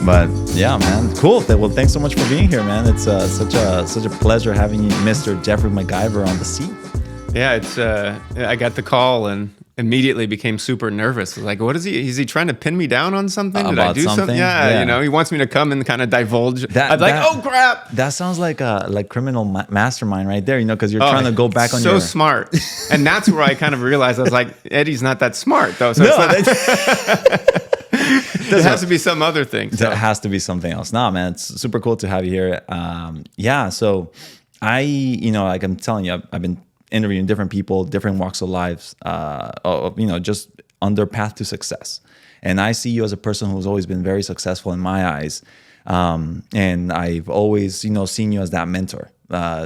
But yeah, man, cool. Well, thanks so much for being here, man. It's such a pleasure having you, Mr. Jeffrey McIver, on the seat. Yeah, it's I got the call and immediately became super nervous. Like, what is he? Is he trying to pin me down on something? Did I do something? Yeah, he wants me to come and kind of divulge. I'm like, oh crap! That sounds like a criminal mastermind right there, because you're trying to go back on so smart. And that's where I kind of realized I was like, Eddie's not that smart though. So there has to be some other thing. There has to be something else. Nah, man, it's super cool to have you here. So like I'm telling you, I've been interviewing different people, different walks of lives, just on their path to success. And I see you as a person who's always been very successful in my eyes. And I've always, seen you as that mentor,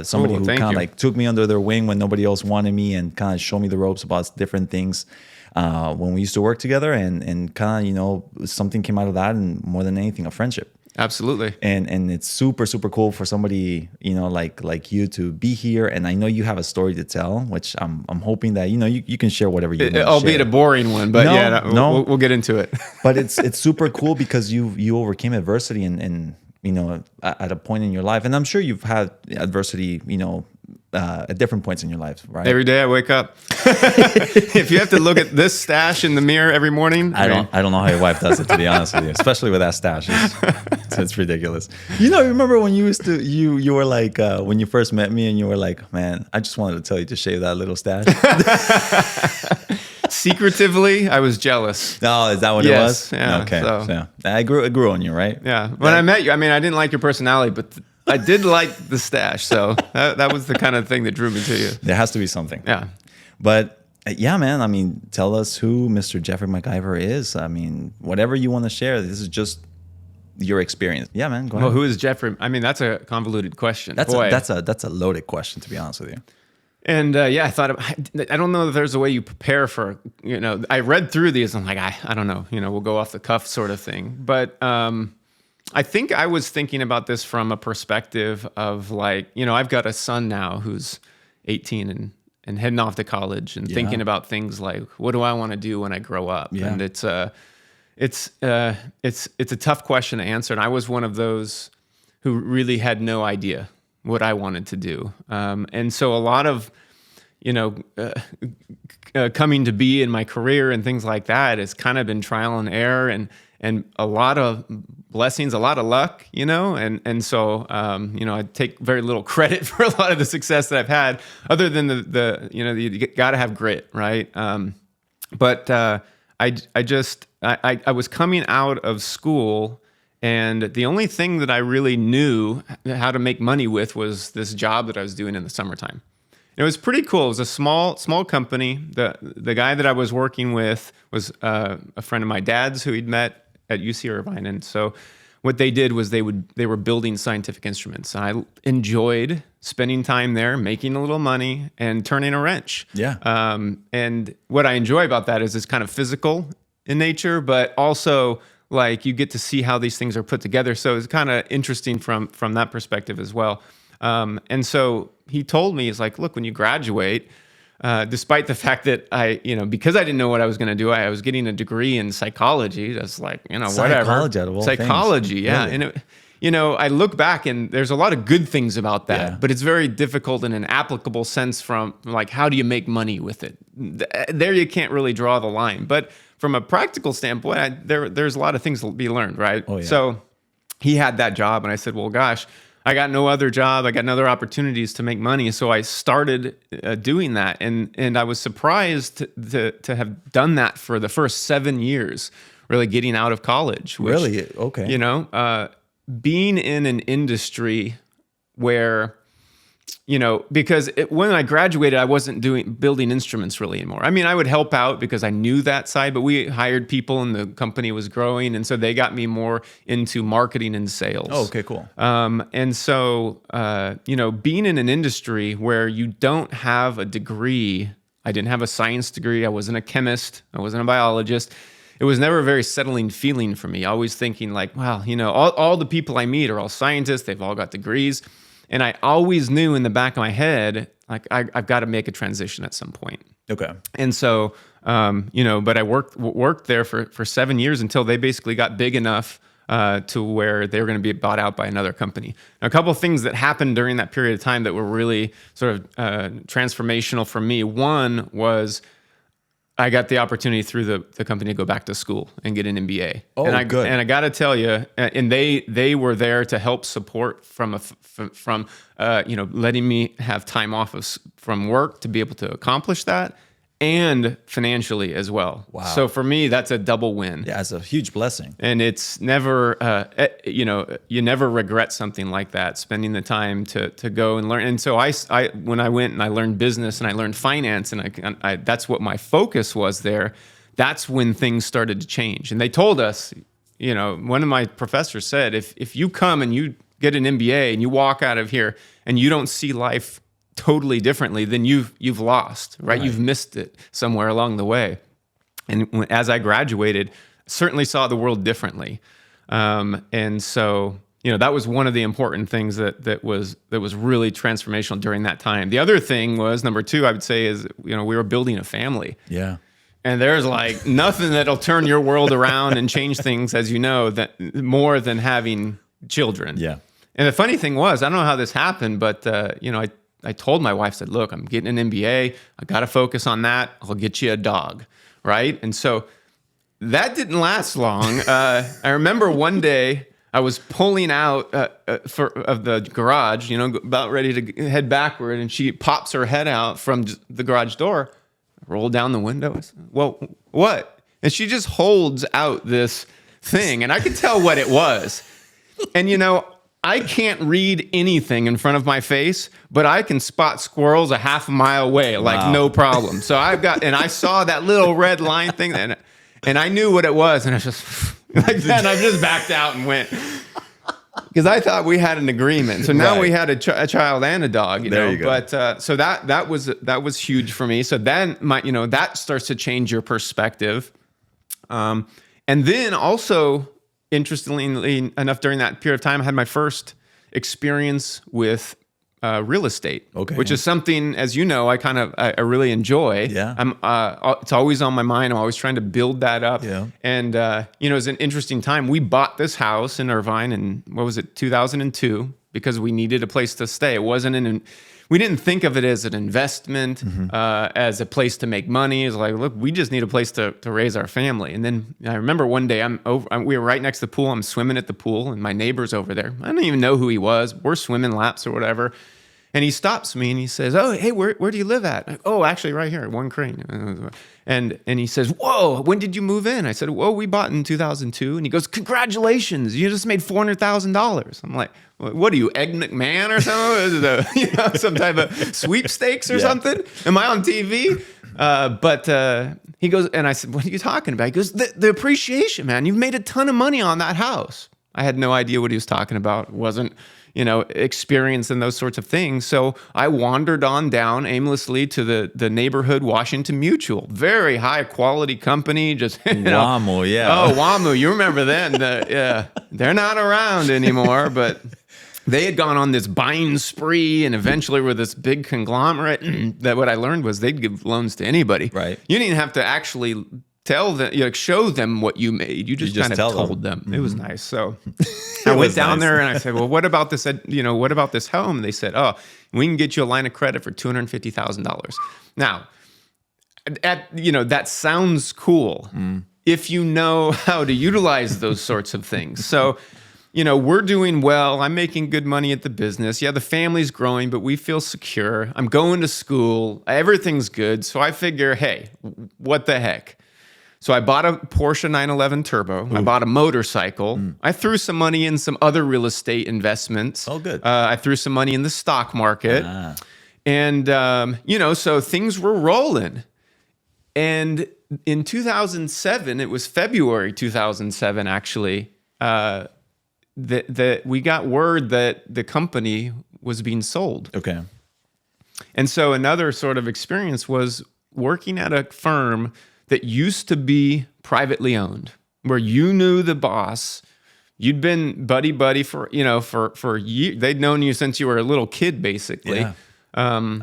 somebody who kind of like took me under their wing when nobody else wanted me and kind of showed me the ropes about different things. When we used to work together and kind of, something came out of that, and more than anything, a friendship. Absolutely. And it's super, super cool for somebody, like you to be here. And I know you have a story to tell, which I'm hoping that, you can share whatever you want to share. Albeit a boring one, but we'll get into it. But it's super cool because you overcame adversity and at a point in your life. And I'm sure you've had adversity, at different points in your life, right? Every day I wake up. If you have to look at this stash in the mirror every morning, I don't know how your wife does it, to be honest with you, especially with that stash. It's ridiculous. Remember when you were like, when you first met me and you were like, man, I just wanted to tell you to shave that little stash. Secretively, I was jealous. Oh, is that what it was? Yeah. Okay. So it grew on you, right? Yeah. When I met you, I didn't like your personality, but I did like the stash. So that was the kind of thing that drew me to you. There has to be something. Yeah. But yeah, man, tell us who Mr. Jeffrey McIver is. Whatever you want to share, this is just your experience. Yeah, man, go ahead. Well, who is Jeffrey? That's a convoluted question. That's a loaded question, to be honest with you. And I thought, I don't know if there's a way you prepare for, I read through these. I'm like, I don't know, we'll go off the cuff sort of thing. But I think I was thinking about this from a perspective of like, I've got a son now who's 18 and heading off to college and thinking about things like, what do I want to do when I grow up? Yeah. And it's a tough question to answer. And I was one of those who really had no idea what I wanted to do. And so a lot of, coming to be in my career and things like that has kind of been trial and error and a lot of blessings, a lot of luck, and so, I take very little credit for a lot of the success that I've had, other than you got to have grit, right? But I was coming out of school, and the only thing that I really knew how to make money with was this job that I was doing in the summertime. It was pretty cool. It was a small company. The guy that I was working with was a friend of my dad's who he'd met at UC Irvine. And so what they did was they were building scientific instruments. And I enjoyed spending time there, making a little money and turning a wrench. Yeah. And what I enjoy about that is it's kind of physical in nature, but also like you get to see how these things are put together. So it's kind of interesting from that perspective as well. And so he told me, he's like, look, when you graduate, despite the fact that because I didn't know what I was going to do, I was getting a degree in psychology. That's like, whatever. Psychology out of all Psychology, things. yeah. Really? And I look back and there's a lot of good things about that, but it's very difficult in an applicable sense from like, how do you make money with it? There you can't really draw the line. But from a practical standpoint, there's a lot of things to be learned, right? Oh, yeah. So he had that job and I said, well, gosh, I got no other job. I got no other opportunities to make money. So I started doing that. And I was surprised to have done that for the first 7 years, really getting out of college. Which, really? Okay. Being in an industry where, because when I graduated, I wasn't building instruments really anymore. I would help out because I knew that side, but we hired people and the company was growing. And so they got me more into marketing and sales. Oh, okay, cool. And so, being in an industry where you don't have a degree, I didn't have a science degree. I wasn't a chemist. I wasn't a biologist. It was never a very settling feeling for me. Always thinking like, wow, all the people I meet are all scientists. They've all got degrees. And I always knew in the back of my head, like I've got to make a transition at some point. Okay. And so, but I worked there for 7 years until they basically got big enough to where they were going to be bought out by another company. Now, a couple of things that happened during that period of time that were really sort of transformational for me. One was I got the opportunity through the company to go back to school and get an MBA. Oh, and good. And I got to tell you, and they were there to help support from letting me have time off from work to be able to accomplish that, and financially as well. Wow. So for me, that's a double win. Yeah, it's a huge blessing. And it's never, you never regret something like that, spending the time to go and learn. And so I when I went and I learned business and I learned finance, and I that's what my focus was there, that's when things started to change. And they told us, one of my professors said, if you come and you get an MBA and you walk out of here and you don't see life totally differently, then you've lost, right? You've missed it somewhere along the way. And as I graduated, certainly saw the world differently. And so, that was one of the important things that was really transformational during that time. The other thing was, number two, I would say, is, we were building a family. Yeah. And there's like nothing that'll turn your world around and change things, as you know, that more than having children. Yeah. And the funny thing was, I don't know how this happened, but I told my wife, said, look, I'm getting an MBA. I got to focus on that. I'll get you a dog, right? And so that didn't last long. I remember one day I was pulling out of the garage, about ready to head backward, and she pops her head out from the garage door. I rolled down the window. I said, well, what? And she just holds out this thing, and I could tell what it was. And, I can't read anything in front of my face, but I can spot squirrels a half a mile away, like no problem. So I saw that little red line thing, and I knew what it was, and I was just like that, and I just backed out and went. Because I thought we had an agreement. So now we had a child and a dog, There you go. But so that was huge for me. So then that starts to change your perspective. And then also, interestingly enough, during that period of time, I had my first experience with real estate, which is something, as you know, I really enjoy. Yeah. It's always on my mind. I'm always trying to build that up. Yeah. And it was an interesting time. We bought this house in Irvine in 2002, because we needed a place to stay. It wasn't we didn't think of it as an investment, as a place to make money. It's like, look, we just need a place to raise our family. And then I remember one day we were right next to the pool. I'm swimming at the pool, and my neighbor's over there. I don't even know who he was. We're swimming laps or whatever. And he stops me and he says, oh, hey, where do you live at? Oh, actually right here, One Crane. And he says, whoa, when did you move in? I said, well, we bought in 2002. And he goes, congratulations, you just made $400,000. I'm like, what are you, Ed McMahon or something? Is it some type of sweepstakes or something? Am I on TV? But he goes, and I said, what are you talking about? He goes, the appreciation, man. You've made a ton of money on that house. I had no idea what he was talking about. Wasn't experience in those sorts of things. So I wandered on down aimlessly to the neighborhood Washington Mutual, very high quality company. Just WAMU, yeah. Oh, WAMU, you remember then? They're not around anymore, but they had gone on this buying spree, and eventually were this big conglomerate. That what I learned was they'd give loans to anybody. Right. You didn't have to actually tell them, show them what you made. You just kind of told them. It was nice. So I went down there and I said, well, what about this? What about this home? And they said, oh, we can get you a line of credit for $250,000. Now, that sounds cool if you know how to utilize those sorts of things. So, we're doing well. I'm making good money at the business. Yeah, the family's growing, but we feel secure. I'm going to school. Everything's good. So I figure, hey, what the heck? So I bought a Porsche 911 Turbo. I bought a motorcycle. I threw some money in some other real estate investments. Oh, good. I threw some money in the stock market. And, so things were rolling. And in 2007, it was February 2007, actually, that we got word that the company was being sold. Okay. And so another sort of experience was working at a firm that used to be privately owned, where you knew the boss. You'd been buddy for years. They'd known you since you were a little kid, basically. Yeah.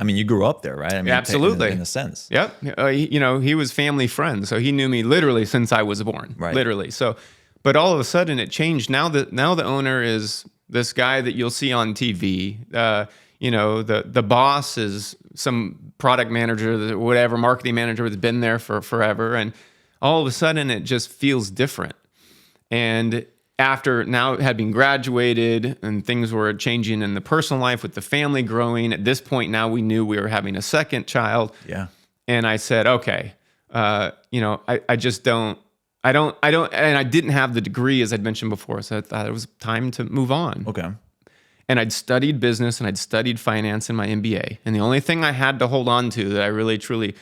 You grew up there, right? Absolutely. In a sense. Yep. He was family friend, so he knew me literally since I was born. Right. Literally. So, But all of a sudden it changed. Now the owner is this guy that you'll see on TV. The boss is some product manager, whatever, marketing manager that's been there for forever. And all of a sudden it just feels different. And after now having graduated and things were changing in the personal life with the family growing, at this point now we knew we were having a second child. Yeah. And I said, okay, I just don't, and I didn't have the degree as I'd mentioned before. So I thought it was time to move on. Okay. And I'd studied business and I'd studied finance in my MBA. And the only thing I had to hold on to that I really truly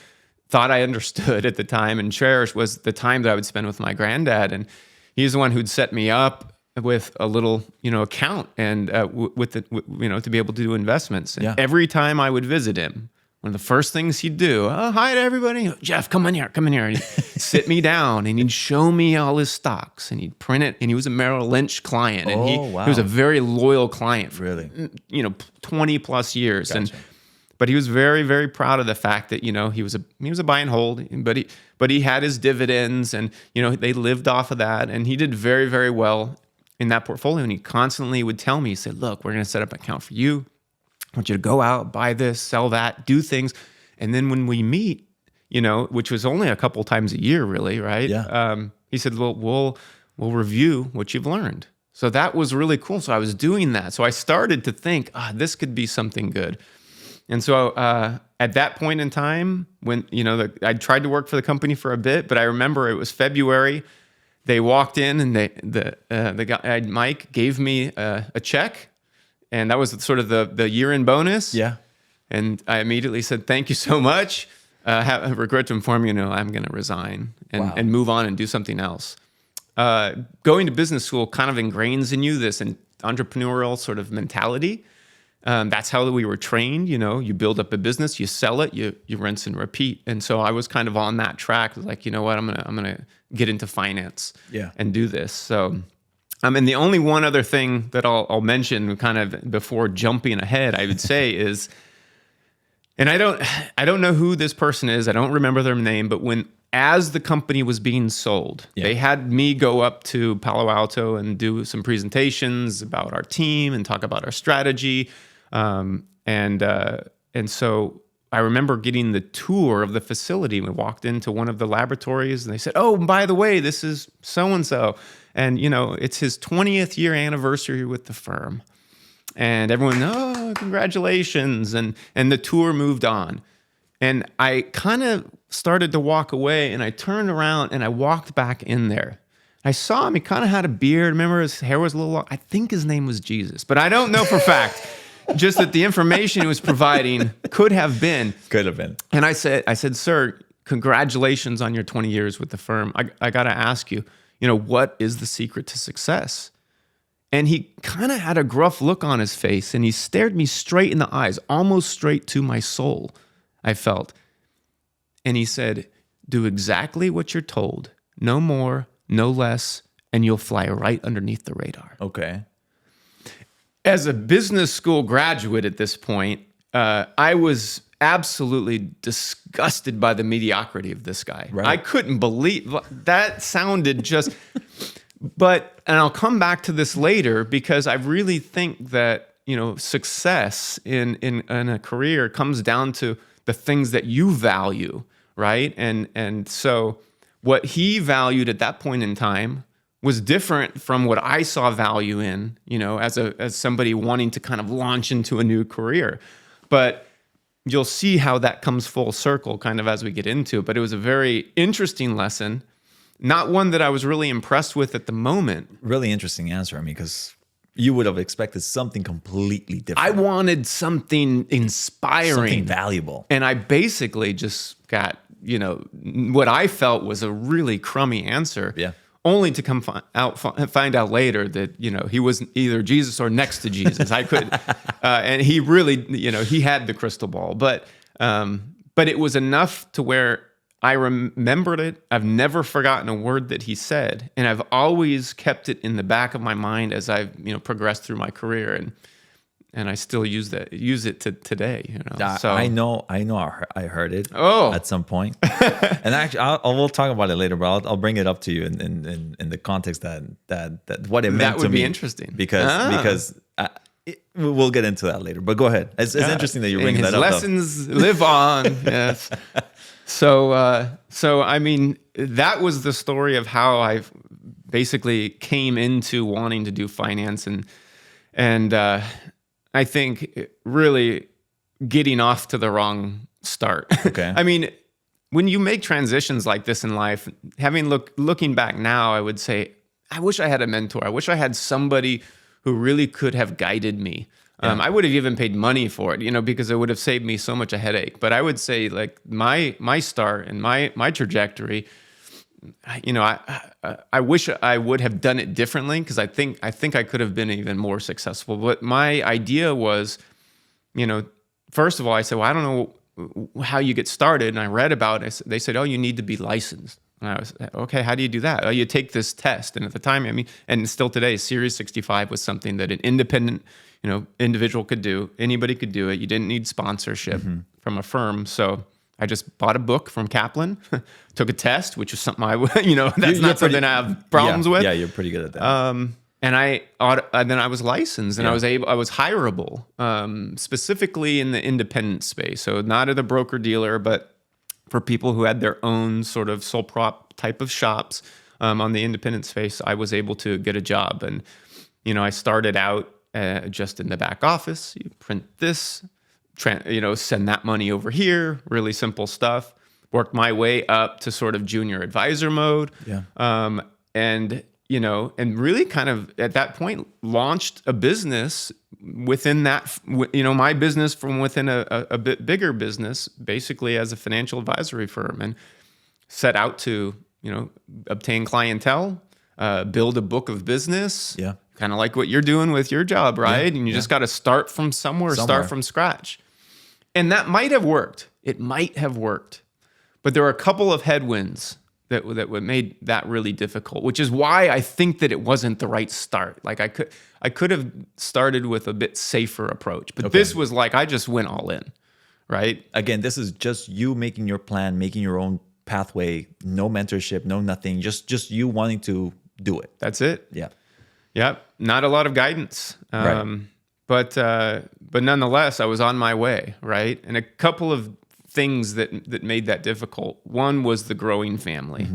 thought I understood at the time and cherished was the time that I would spend with my granddad. And he's the one who'd set me up with a little, account and to be able to do investments. And every time I would visit him, one of the first things he'd do, oh, hi to everybody. Jeff, come in here. And he'd sit me down and he'd show me all his stocks and he'd print it. And he was a Merrill Lynch client. And he was a very loyal client for, 20 plus years. Gotcha. But he was very, very proud of the fact that, he was a buy and hold, but he had his dividends and, they lived off of that. And he did very, very well in that portfolio. And he constantly would tell me, he said, look, we're going to set up an account for you. I want you to go out, buy this, sell that, do things. And then when we meet, which was only a couple times a year, really, right? Yeah. He said, well, we'll review what you've learned. So that was really cool. So I was doing that. So I started to think, this could be something good. And so at that point in time, when, I tried to work for the company for a bit, but I remember it was February. They walked in and the guy, Mike, gave me a check. And that was sort of the year-end bonus. Yeah. And I immediately said, thank you so much. I regret to inform you, I'm going to resign and move on and do something else. Going to business school kind of ingrains in you this entrepreneurial sort of mentality. That's how we were trained. You build up a business, you sell it, you rinse and repeat. And so I was kind of on that track. Like, you know what, I'm gonna get into finance and do this. So, and the only one other thing that I'll mention kind of before jumping ahead, I would say is, and I don't know who this person is. I don't remember their name, but as the company was being sold, they had me go up to Palo Alto and do some presentations about our team and talk about our strategy. And so I remember getting the tour of the facility. We walked into one of the laboratories and they said, oh, by the way, this is so-and-so. And, it's his 20th year anniversary with the firm. And everyone, oh, congratulations. And the tour moved on. And I kind of started to walk away and I turned around and I walked back in there. I saw him. He kind of had a beard. Remember, his hair was a little long. I think his name was Jesus, but I don't know for fact. Just that the information he was providing could have been. Could have been. And I said, sir, congratulations on your 20 years with the firm. I got to ask you, what is the secret to success? And he kind of had a gruff look on his face and he stared me straight in the eyes, almost straight to my soul, I felt. And he said, do exactly what you're told, no more, no less, and you'll fly right underneath the radar. Okay. As a business school graduate at this point, I was absolutely disgusted by the mediocrity of this guy. Right. I couldn't believe that sounded just, and I'll come back to this later because I really think that, success in a career comes down to the things that you value, right? And so what he valued at that point in time was different from what I saw value in, as somebody wanting to kind of launch into a new career. But you'll see how that comes full circle kind of as we get into it. But it was a very interesting lesson, not one that I was really impressed with at the moment. Really interesting answer, because you would have expected something completely different. I wanted something inspiring. Something valuable. And I basically just got, what I felt was a really crummy answer. Yeah. Only to find out later that, he was either Jesus or next to Jesus. I could, and he really, he had the crystal ball. But it was enough to where I remembered it. I've never forgotten a word that he said, and I've always kept it in the back of my mind as I've progressed through my career. And and I still use it to today. You know, so I know, I heard it Oh. at some point, and actually, we'll talk about it later. But I'll bring it up to you in the context that what it meant that to would me. be interesting Because we'll get into that later. But go ahead. It's interesting that you're bringing that up. Lessons live on. Yes. So I mean, that was the story of how I basically came into wanting to do finance, and I think really getting off to the wrong start. Okay. I mean, when you make transitions like this in life, looking back now, I would say, I wish I had a mentor. I wish I had somebody who really could have guided me. I would have even paid money for it, you know, because it would have saved me so much a headache. But I would say, like, my start and my trajectory, you know, I wish I would have done it differently, because I think I could have been even more successful. But my idea was, you know, first of all, I said, well, I don't know how you get started. And I read about it. They said, oh, you need to be licensed. And I was, okay, how do you do that? Oh, you take this test. And at the time, I mean, and still today, Series 65 was something that an independent, you know, individual could do. Anybody could do it. You didn't need sponsorship from a firm. So I just bought a book from Kaplan, took a test, which is something you know, that's not something I have problems with. Yeah, you're pretty good at that. And then I was licensed, and I was hireable, specifically in the independent space. So not at a broker dealer, but for people who had their own sort of sole prop type of shops on the independent space, I was able to get a job. And, you know, I started out just in the back office. You print this, you know, send that money over here, really simple stuff. Worked my way up to sort of junior advisor mode. Yeah. And, you know, and really kind of at that point launched a business within that, you know, my business from within a bit bigger business, basically as a financial advisory firm, and set out to, you know, obtain clientele, build a book of business. Yeah. Kind of like what you're doing with your job, right? Yeah, and you just got to start from somewhere, start from scratch. And that might have worked. It might have worked. But there were a couple of headwinds that made that really difficult, which is why I think that it wasn't the right start. Like I could have started with a bit safer approach, but this was like, I just went all in, right? Again, this is just you making your plan, making your own pathway, no mentorship, no nothing, just you wanting to do it. That's it. Yeah. Yep. Not a lot of guidance. Right. But nonetheless, I was on my way, right? And a couple of things that made that difficult. One was the growing family.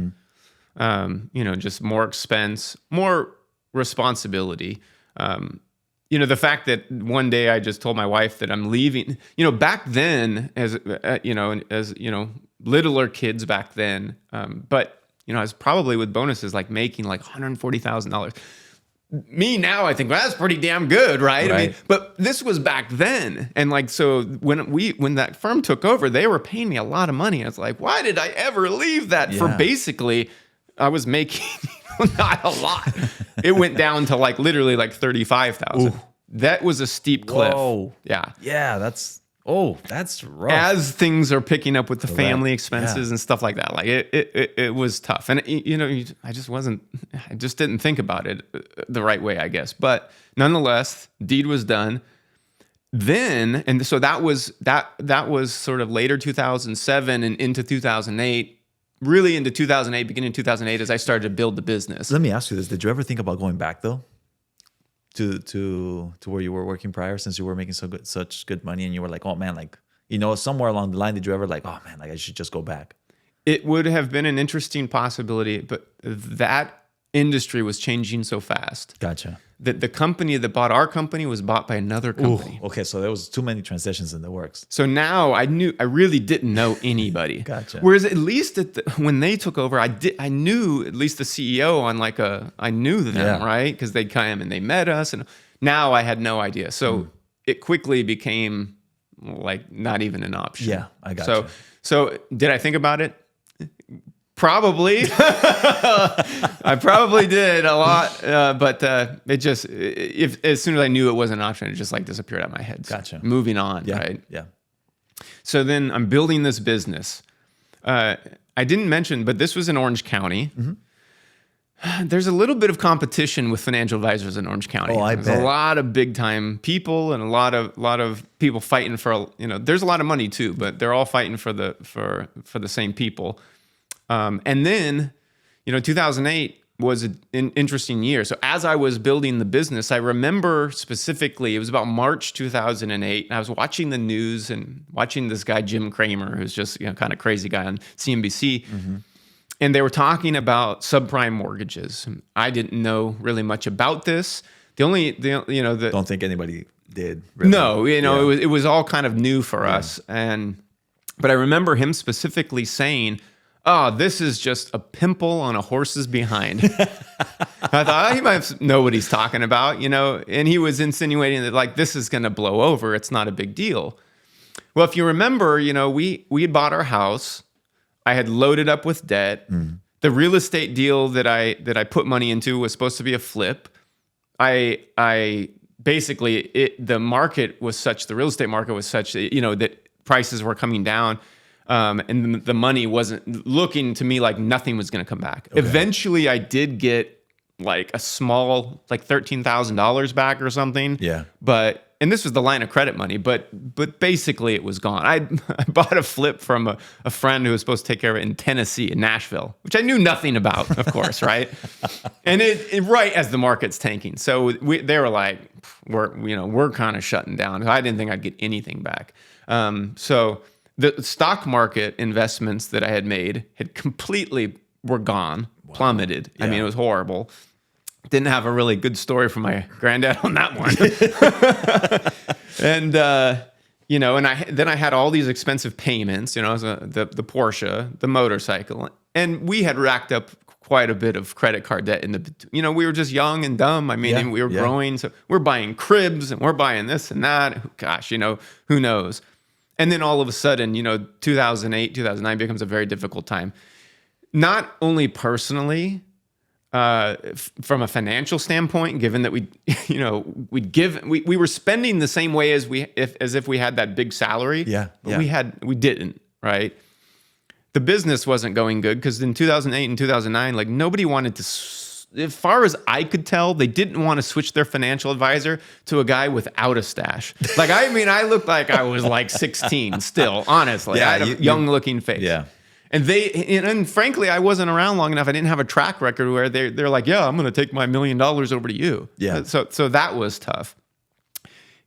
You know, just more expense, more responsibility. You know, the fact that one day I just told my wife that I'm leaving. You know, back then, as you know, littler kids back then. But you know, I was probably with bonuses like making like $140,000. Me now, I think, well, that's pretty damn good, right? I mean, but this was back then, and like, so when that firm took over, they were paying me a lot of money. I was like, why did I ever leave that for basically? I was making not a lot. It went down to like literally like 35,000. That was a steep cliff. Whoa. Yeah. Yeah, that's rough. As things are picking up with the family expenses and stuff like that, like it was tough. And you know, I just didn't think about it the right way, I guess. But nonetheless, deed was done. Then, and so that was sort of later 2007 and into 2008. Really into 2008, beginning 2008, as I started to build the business. Let me ask you this: did you ever think about going back though? To where you were working prior, since you were making such good money, and you were like, oh man, like, you know, somewhere along the line, did you ever like, oh man, like I should just go back? It would have been an interesting possibility, but that industry was changing so fast. Gotcha. That the company that bought our company was bought by another company. Ooh, okay, so there was too many transitions in the works. So now I really didn't know anybody. Gotcha. Whereas at least when they took over, I knew at least the CEO on I knew them, right? Because they'd come and they met us, and now I had no idea. So it quickly became like not even an option. Yeah, I got you. So did I think about it? Probably. I probably did a lot, but it just, as soon as I knew it wasn't an option, it just like disappeared out of my head. Gotcha. Moving on, right? Yeah. So then I'm building this business. I didn't mention, but this was in Orange County. There's a little bit of competition with financial advisors in Orange County. Oh, I There's bet. a lot of big time people and a lot of people fighting for, there's a lot of money too, but they're all fighting for the same people. And then, 2008 was an interesting year. So as I was building the business, I remember specifically, it was about March 2008. And I was watching the news and watching this guy, Jim Cramer, who's just, kind of crazy guy on CNBC. Mm-hmm. And they were talking about subprime mortgages. I didn't know really much about this. Don't think anybody did. Really. No, it was all kind of new for us. But I remember him specifically saying, "Oh, this is just a pimple on a horse's behind." I thought, he might know what he's talking about, and he was insinuating that like this is going to blow over. It's not a big deal. Well, if you remember, we had bought our house. I had loaded up with debt. Mm. The real estate deal that I put money into was supposed to be a flip. I basically the market was such, the real estate market was such that, that prices were coming down, and the money wasn't looking to me like nothing was going to come back. Okay. Eventually, I did get like a small, like $13,000 back or something. Yeah. And this was the line of credit money, but basically it was gone. I bought a flip from a friend who was supposed to take care of it in Tennessee, in Nashville, which I knew nothing about, of course, right? And it right as the market's tanking. So they were like, we're kind of shutting down. I didn't think I'd get anything back. So the stock market investments that I had made had completely were gone, plummeted. Yeah. I mean, it was horrible. Didn't have a really good story from my granddad on that one. And, and I had all these expensive payments, the Porsche, the motorcycle, and we had racked up quite a bit of credit card debt we were just young and dumb. I mean, we were growing. So we're buying cribs and we're buying this and that. Gosh, who knows? And then all of a sudden, 2008, 2009 becomes a very difficult time. Not only personally, from a financial standpoint, given that we were spending the same way as if we had that big salary. But we didn't, right? The business wasn't going good because in 2008 and 2009, like nobody wanted to, as far as I could tell, they didn't want to switch their financial advisor to a guy without a stash. Like, I looked like I was like 16 still, honestly. I had a young looking face. Yeah. And frankly, I wasn't around long enough. I didn't have a track record where they're like, yeah, I'm going to take my $1 million over to you. Yeah. So that was tough.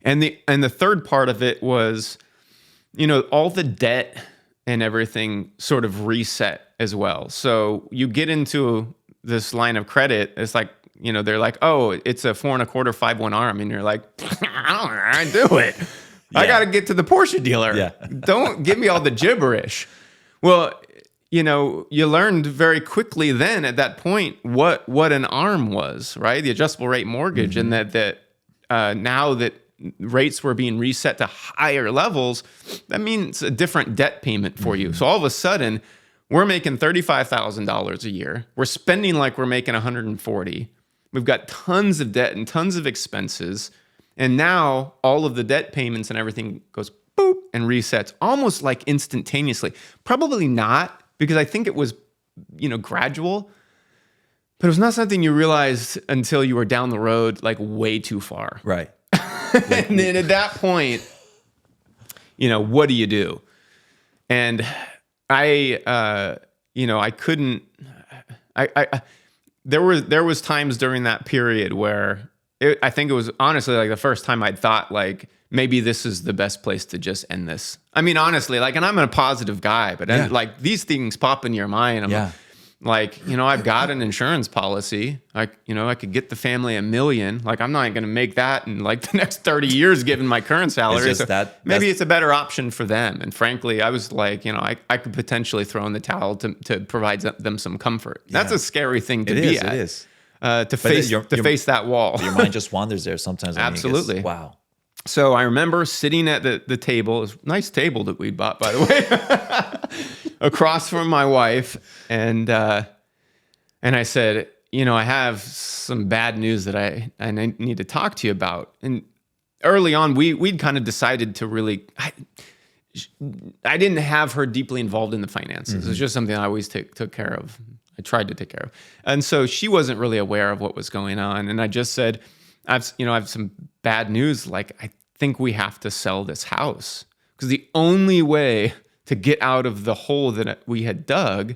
And the third part of it was, all the debt and everything sort of reset as well. So you get into this line of credit. It's like, they're like, oh, it's a 4 1/4, 5/1 arm. And you're like, I don't do it. Yeah. I got to get to the Porsche dealer. Yeah. Don't give me all the gibberish. Well, you learned very quickly then at that point what an ARM was, right? The adjustable rate mortgage, mm-hmm. and that now that rates were being reset to higher levels, that means a different debt payment for mm-hmm. you. So all of a sudden, we're making $35,000 a year. We're spending like we're making $140,000. We've got tons of debt and tons of expenses, and now all of the debt payments and everything goes boop and resets almost like instantaneously. Probably not, because I think it was, gradual, but it was not something you realized until you were down the road, like way too far. Right. And then at that point, what do you do? And I couldn't, there was times during that period where I think it was honestly like the first time I'd thought like, maybe this is the best place to just end this. I mean, honestly, like, and I'm a positive guy, but like these things pop in your mind. I'm like, I've got an insurance policy. I could get the family $1 million. Like, I'm not going to make that in like the next 30 years, given my current salary. So maybe it's a better option for them. And frankly, I was like, I could potentially throw in the towel to provide them some comfort. That's a scary thing to be at. It is. To face that wall. Your mind just wanders there sometimes. Absolutely. Wow. So I remember sitting at the table, it was a nice table that we bought, by the way, across from my wife. And I said, I have some bad news that I need to talk to you about. And early on, we'd kind of decided to really, I didn't have her deeply involved in the finances. Mm-hmm. It was just something I always took care of. I tried to take care of. And so she wasn't really aware of what was going on. And I just said, I have some bad news. Like, I think we have to sell this house, because the only way to get out of the hole that we had dug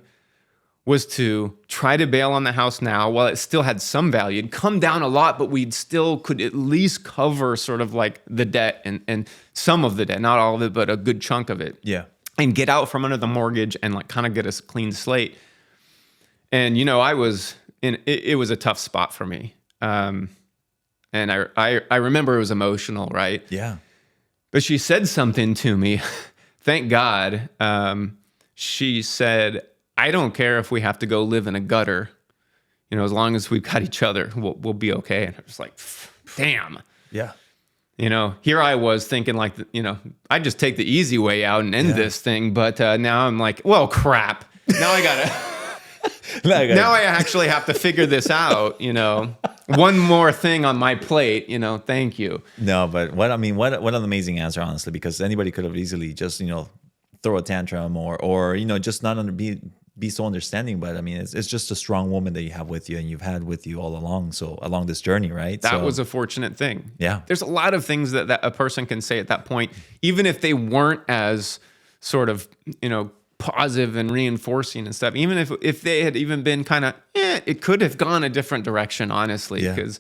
was to try to bail on the house now while it still had some value. It'd come down a lot, but we'd still could at least cover sort of like the debt and some of the debt, not all of it, but a good chunk of it. Yeah. And get out from under the mortgage and like kind of get us a clean slate. And, I was it was a tough spot for me. And I remember it was emotional, right? Yeah. But she said something to me. Thank God. She said, I don't care if we have to go live in a gutter, as long as we've got each other, we'll be okay. And I was like, damn. Yeah. Here I was thinking like, I just take the easy way out and end this thing. But now I'm like, well, crap. Now I gotta, now I actually have to figure this out, one more thing on my plate, thank you. No, but what an amazing answer, honestly, because anybody could have easily just, throw a tantrum or just not be so understanding. But I mean, it's just a strong woman that you have with you and you've had with you all along. So along this journey, right? That was a fortunate thing. Yeah. There's a lot of things that a person can say at that point, even if they weren't as sort of, positive and reinforcing and stuff. Even if they had even been kind of, it could have gone a different direction, honestly. Because,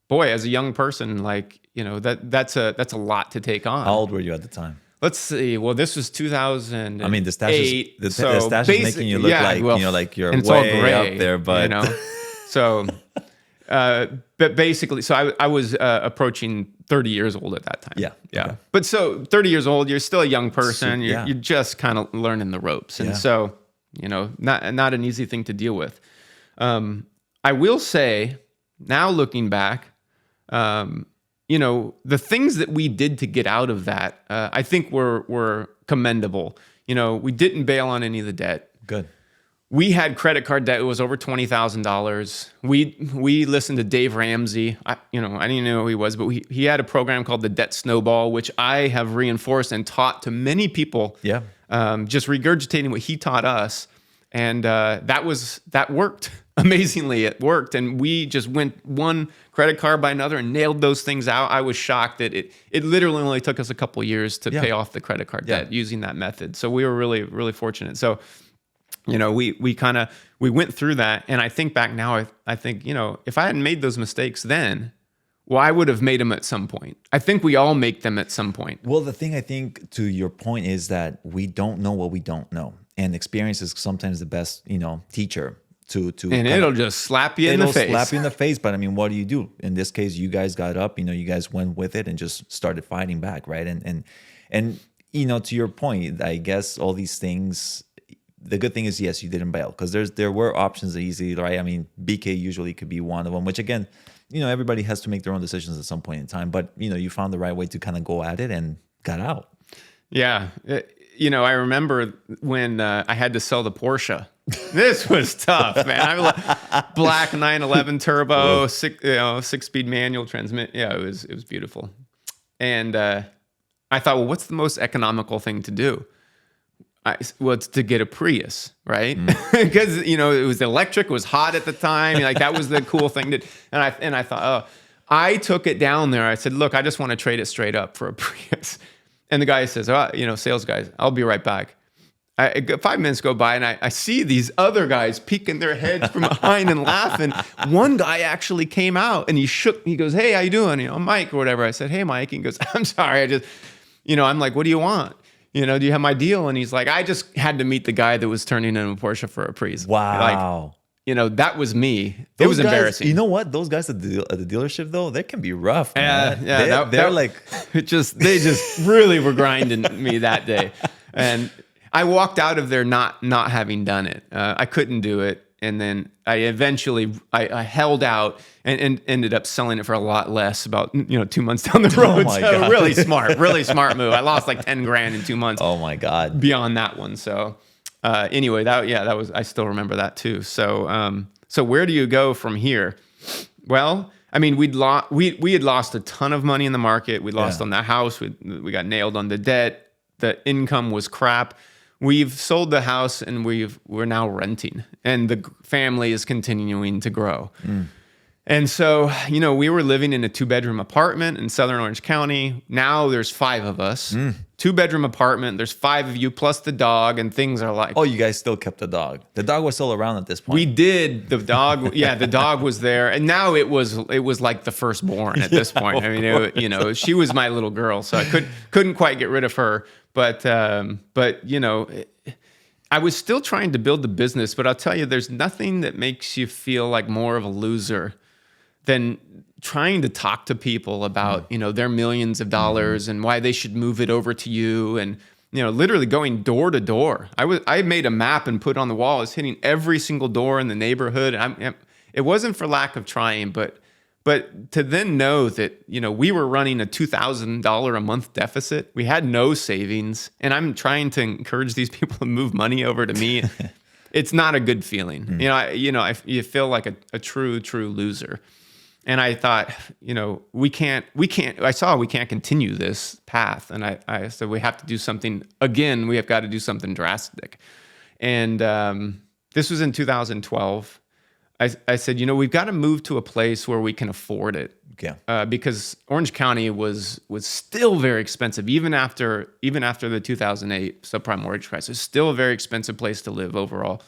boy, as a young person, like, that's a lot to take on. How old were you at the time? Let's see. Well, this was 2008. I mean, the stash is making you look like you're way up there, but so, but basically, so I was approaching 30 years old at that time. Yeah. Okay. But so 30 years old, you're still a young person. You're just kind of learning the ropes, and so not an easy thing to deal with. I will say, now looking back, the things that we did to get out of that, I think were commendable. We didn't bail on any of the debt. Good. We had credit card debt. It was over $20,000. We listened to Dave Ramsey. I didn't know who he was, but he had a program called the Debt Snowball, which I have reinforced and taught to many people. Yeah. Just regurgitating what he taught us. And that worked. Amazingly, it worked. And we just went one credit card by another and nailed those things out. I was shocked that it literally only took us a couple of years to pay off the credit card debt using that method. So we were really, really fortunate. So, we went through that. And I think back now, I think, if I hadn't made those mistakes then, well, I would have made them at some point. I think we all make them at some point. Well, the thing I think, to your point, is that we don't know what we don't know. And experience is sometimes the best, teacher to and it'll just slap you in the face. It'll slap you in the face. But I mean, what do you do? In this case, you guys got up, you guys went with it and just started fighting back, right? And to your point, I guess all these things, the good thing is, yes, you didn't bail, because there were options that easy, right? I mean, BK usually could be one of them, which again, everybody has to make their own decisions at some point in time. But, you found the right way to kind of go at it and got out. Yeah. I remember when I had to sell the Porsche. This was tough, man. Black 911 turbo, 6-speed manual transmit. Yeah, it was beautiful. And I thought, well, what's the most economical thing to do? It's to get a Prius, right? Because it was electric, it was hot at the time. Like, that was the cool thing. And I thought, I took it down there. I said, look, I just want to trade it straight up for a Prius. And the guy says, sales guys, I'll be right back. 5 minutes go by, and I see these other guys peeking their heads from behind and laughing. One guy actually came out, and he goes, hey, how you doing? I'm Mike or whatever. I said, hey, Mike. He goes, I'm sorry. I'm like, what do you want? Do you have my deal? And he's like, I just had to meet the guy that was turning in a Porsche for a Prius. Wow. That was me. It was embarrassing. You know what? Those guys at the dealership, though, they can be rough, man. They're like, they just really were grinding me that day. And I walked out of there not having done it. I couldn't do it. And then I eventually held out and ended up selling it for a lot less about 2 months down the road. So God. really smart move. I lost like 10 grand in 2 months. Oh my God. Beyond that one. So anyway, that was, I still remember that too. So so where do you go from here? Well, I mean, we had lost a ton of money in the market. We lost on the house. We got nailed on the debt. The income was crap. we've sold the house and we're now renting, and the family is continuing to grow. And so, we were living in a 2-bedroom apartment in Southern Orange County. Now there's 5 of us. 2-bedroom apartment. There's 5 of you plus the dog, and things are like. Oh, you guys still kept the dog. The dog was still around at this point. We did. The dog, the dog was there, and now it was like the firstborn at this point. I mean, she was my little girl, so I couldn't quite get rid of her. But I was still trying to build the business. But I'll tell you, there's nothing that makes you feel like more of a loser than trying to talk to people about, their millions of dollars and why they should move it over to you. And, literally going door to door. I made a map and put it on the wall. I was hitting every single door in the neighborhood. It wasn't for lack of trying, but to then know that, we were running a $2,000 a month deficit. We had no savings, and I'm trying to encourage these people to move money over to me. It's not a good feeling. You feel like a true loser. And I thought, we can't continue this path. And I said, we have to do something again. We have got to do something drastic. And this was in 2012. I said, we've got to move to a place where we can afford it. Yeah. Because Orange County was still very expensive, even after the 2008 subprime mortgage crisis. Still a very expensive place to live overall.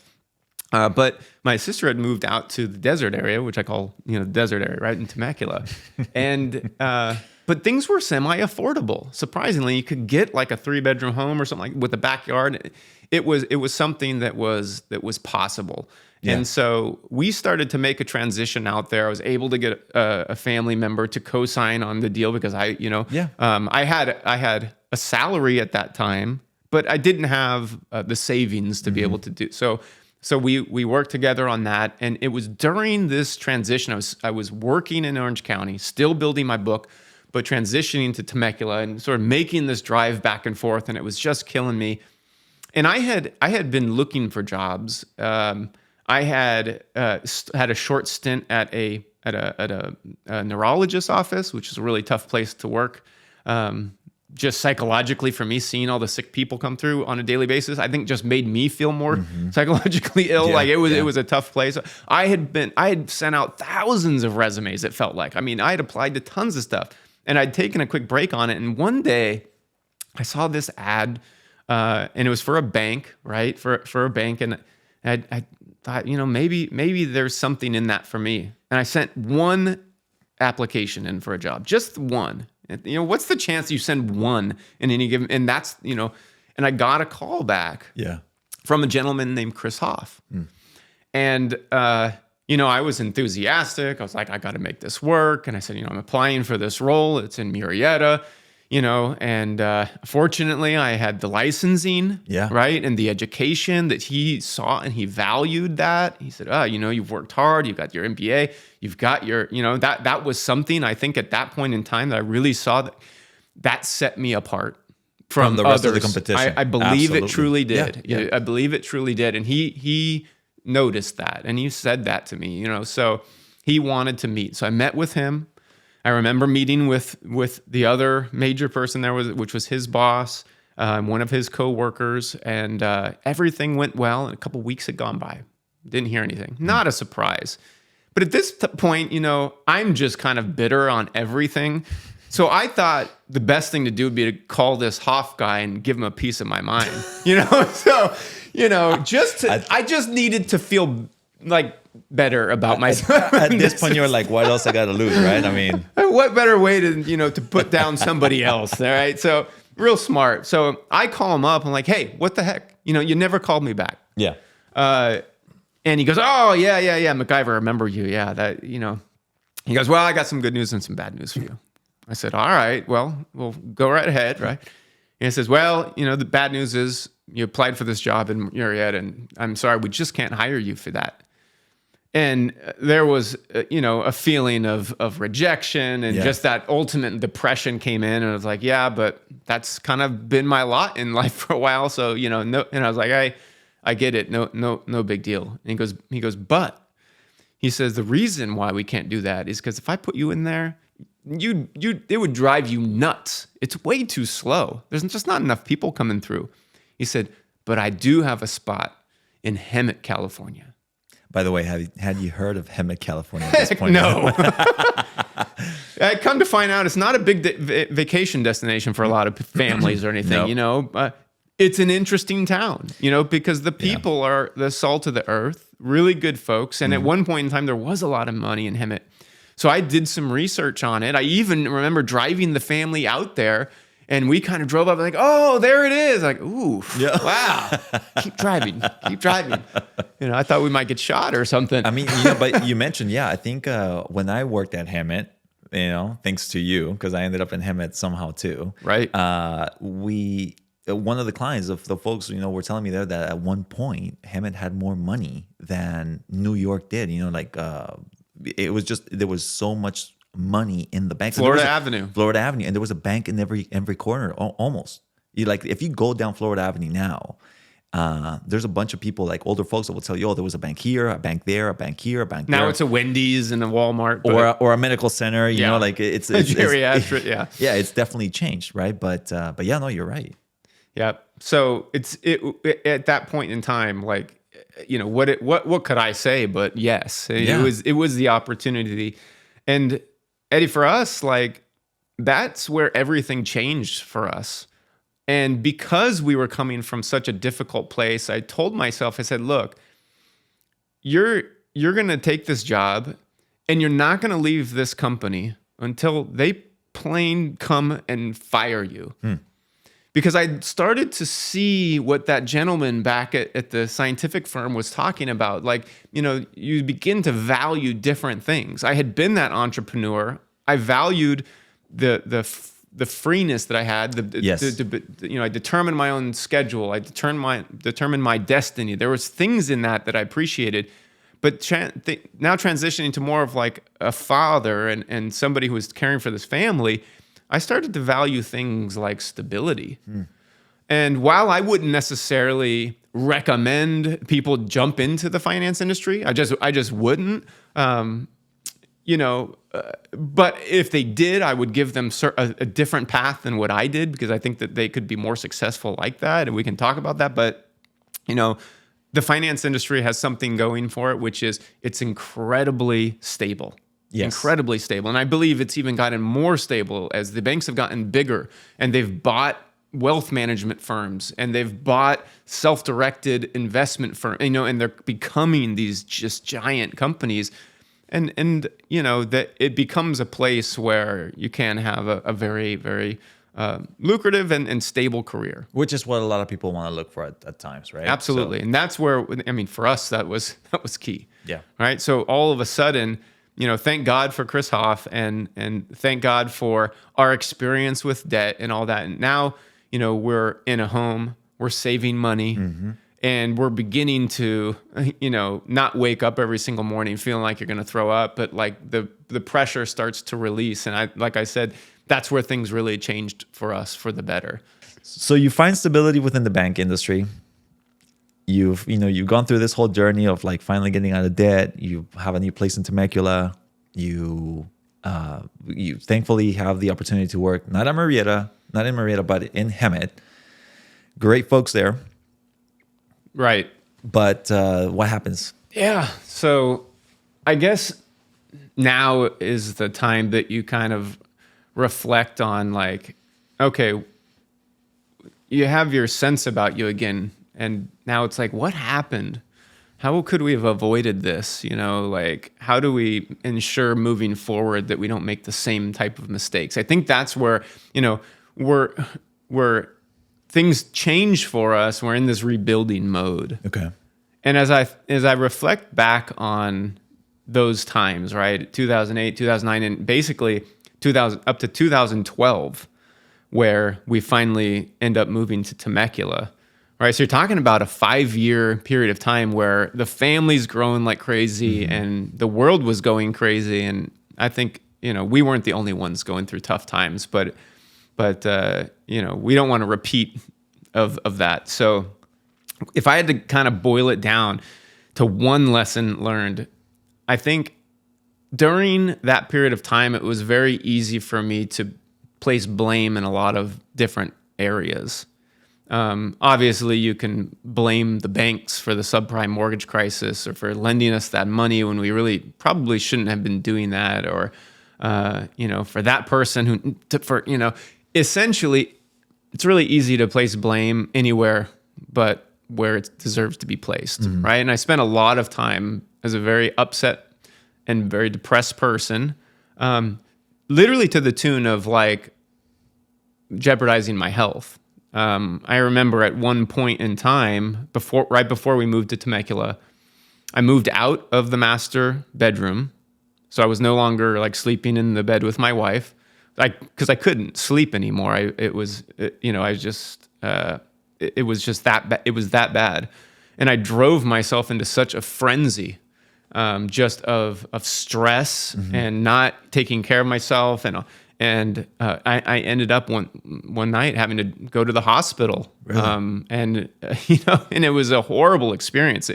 But my sister had moved out to the desert area, which I call, the desert area, right in Temecula. And but things were semi-affordable. Surprisingly, you could get like a 3-bedroom home or something like with a backyard. It was something that was possible. Yeah. And so we started to make a transition out there. I was able to get a family member to co-sign on the deal because I had a salary at that time, but I didn't have the savings to be able to do so. So we worked together on that, and it was during this transition. I was working in Orange County, still building my book, but transitioning to Temecula and sort of making this drive back and forth, and it was just killing me. And I had been looking for jobs. I had had a short stint at a neurologist's office, which is a really tough place to work. Just psychologically for me, seeing all the sick people come through on a daily basis, I think just made me feel more psychologically ill. Yeah, it was a tough place. I had sent out thousands of resumes, it felt like. I mean, I had applied to tons of stuff, and I'd taken a quick break on it. And one day I saw this ad, and it was for a bank, right? For a bank. And I thought, maybe there's something in that for me. And I sent one application in for a job, just one. What's the chance you send one in any given, and that's, and I got a call back from a gentleman named Chris Hoff. And, I was enthusiastic. I was like, I got to make this work. And I said, I'm applying for this role. It's in Murrieta, and fortunately I had the licensing, right? And the education that he saw, and he valued that. He said, you've worked hard. You've got your MBA. You've got your, that was something I think at that point in time that I really saw that set me apart from the rest others. of the competition. I believe Absolutely. it truly did. Yeah. I believe it truly did. And he noticed that, and he said that to me, so he wanted to meet. So I met with him. I remember meeting with the other major person there, which was his boss, one of his coworkers, and everything went well. And a couple weeks had gone by. Didn't hear anything. Not a surprise. But at this point, I'm just kind of bitter on everything. So I thought the best thing to do would be to call this Hoff guy and give him a piece of my mind. So, I just needed to feel like better about myself. At this point, you're like, what else I got to lose, right? I mean, what better way to put down somebody else, all right? So real smart. So I call him up. I'm like, hey, what the heck? You never called me back. Yeah. And he goes, oh, yeah, McIver, I remember you. Yeah, that, He goes, well, I got some good news and some bad news for you. I said, all right, well, we'll go right ahead, right? And he says, well, the bad news is you applied for this job in Murrieta, and I'm sorry, we just can't hire you for that. And there was, a feeling of rejection, and just that ultimate depression came in. And I was like, yeah, but that's kind of been my lot in life for a while. So, no. And I was like, I get it. No big deal. And he goes, but he says, the reason why we can't do that is because if I put you in there, it would drive you nuts. It's way too slow. There's just not enough people coming through. He said, but I do have a spot in Hemet, California. By the way, had you heard of Hemet, California at this point? No. I come to find out it's not a big vacation destination for a lot of families or anything, Nope. you know. It's an interesting town, you know, because the people are the salt of the earth, really good folks. And at one point in time, there was a lot of money in Hemet. So I did some research on it. I even remember driving the family out there, and we kind of drove up like, oh, there it is. Like, ooh, wow. Keep driving. You know, I thought we might get shot or something. I mean, you know, but you mentioned, I think when I worked at Hemet, you know, thanks to you, because I ended up in Hemet somehow too. Right. One of the clients of the folks, you know, were telling me there that at one point Hemet had more money than New York did. You know, like it was just, there was so much money in the bank. Florida Avenue, and there was a bank in every corner almost. Like if you go down Florida Avenue now, there's a bunch of people, like older folks, that will tell you, oh, there was a bank here, a bank there, a bank here, a bank there. now it's a Wendy's and a Walmart, or a medical center. You know, like it's geriatric. Yeah, it's definitely changed, right? But yeah, no, you're right. Yeah. So it at that point in time, like, you know, what could I say? But yes, it was the opportunity. And Eddie, for us, like, that's where everything changed for us. And because we were coming from such a difficult place, I told myself, I said, look, you're going to take this job and you're not going to leave this company until they plain come and fire you. Because I started to see what that gentleman back at the scientific firm was talking about. Like, you know, you begin to value different things. I had been that entrepreneur. I valued the freeness that I had. You know, I determined my own schedule. I determined my destiny. There was things in that I appreciated. But now transitioning to more of like a father and somebody who was caring for this family, I started to value things like stability. And while I wouldn't necessarily recommend people jump into the finance industry, I just wouldn't. You know, but if they did, I would give them a different path than what I did, because I think that they could be more successful like that, and we can talk about that. But, you know, the finance industry has something going for it, which is it's incredibly stable. Yes. Incredibly stable. And I believe it's even gotten more stable as the banks have gotten bigger and they've bought wealth management firms and they've bought self-directed investment firms, you know, and they're becoming these just giant companies. And you know, that it becomes a place where you can have a very, very lucrative and stable career. Which is what a lot of people want to look for at times, right? Absolutely. So, and that's where, I mean, for us, that was key. Yeah. Right. So all of a sudden, you know, thank God for Chris Hoff and thank God for our experience with debt and all that. And now, you know, we're in a home, we're saving money, and we're beginning to, you know, not wake up every single morning feeling like you're going to throw up, but like the pressure starts to release. And like I said, that's where things really changed for us for the better. So you find stability within the bank industry. You've gone through this whole journey of like finally getting out of debt. You have a new place in Temecula. You thankfully have the opportunity to work not in Marietta, but in Hemet. Great folks there. Right. But what happens? Yeah. So I guess now is the time that you kind of reflect on, like, okay, you have your sense about you again. And now it's like, what happened? How could we have avoided this? You know, like, how do we ensure moving forward that we don't make the same type of mistakes? I think that's where, you know, we're things change for us. We're in this rebuilding mode. Okay. And as I reflect back on those times, right, 2008, 2009, and basically 2000 up to 2012, where we finally end up moving to Temecula. Right, so you're talking about a 5-year period of time where the family's growing like crazy and the world was going crazy. And I think, you know, we weren't the only ones going through tough times, but you know, we don't want to repeat of that. So if I had to kind of boil it down to one lesson learned, I think during that period of time, it was very easy for me to place blame in a lot of different areas. Obviously, you can blame the banks for the subprime mortgage crisis or for lending us that money when we really probably shouldn't have been doing that, or for that person essentially, it's really easy to place blame anywhere but where it deserves to be placed, right? And I spent a lot of time as a very upset and very depressed person, literally to the tune of like jeopardizing my health. I remember at one point in time, right before we moved to Temecula, I moved out of the master bedroom. So I was no longer like sleeping in the bed with my wife, because I couldn't sleep anymore. It was just that bad. And I drove myself into such a frenzy, just of stress and not taking care of myself. And I ended up one night having to go to the hospital. Really? And it was a horrible experience.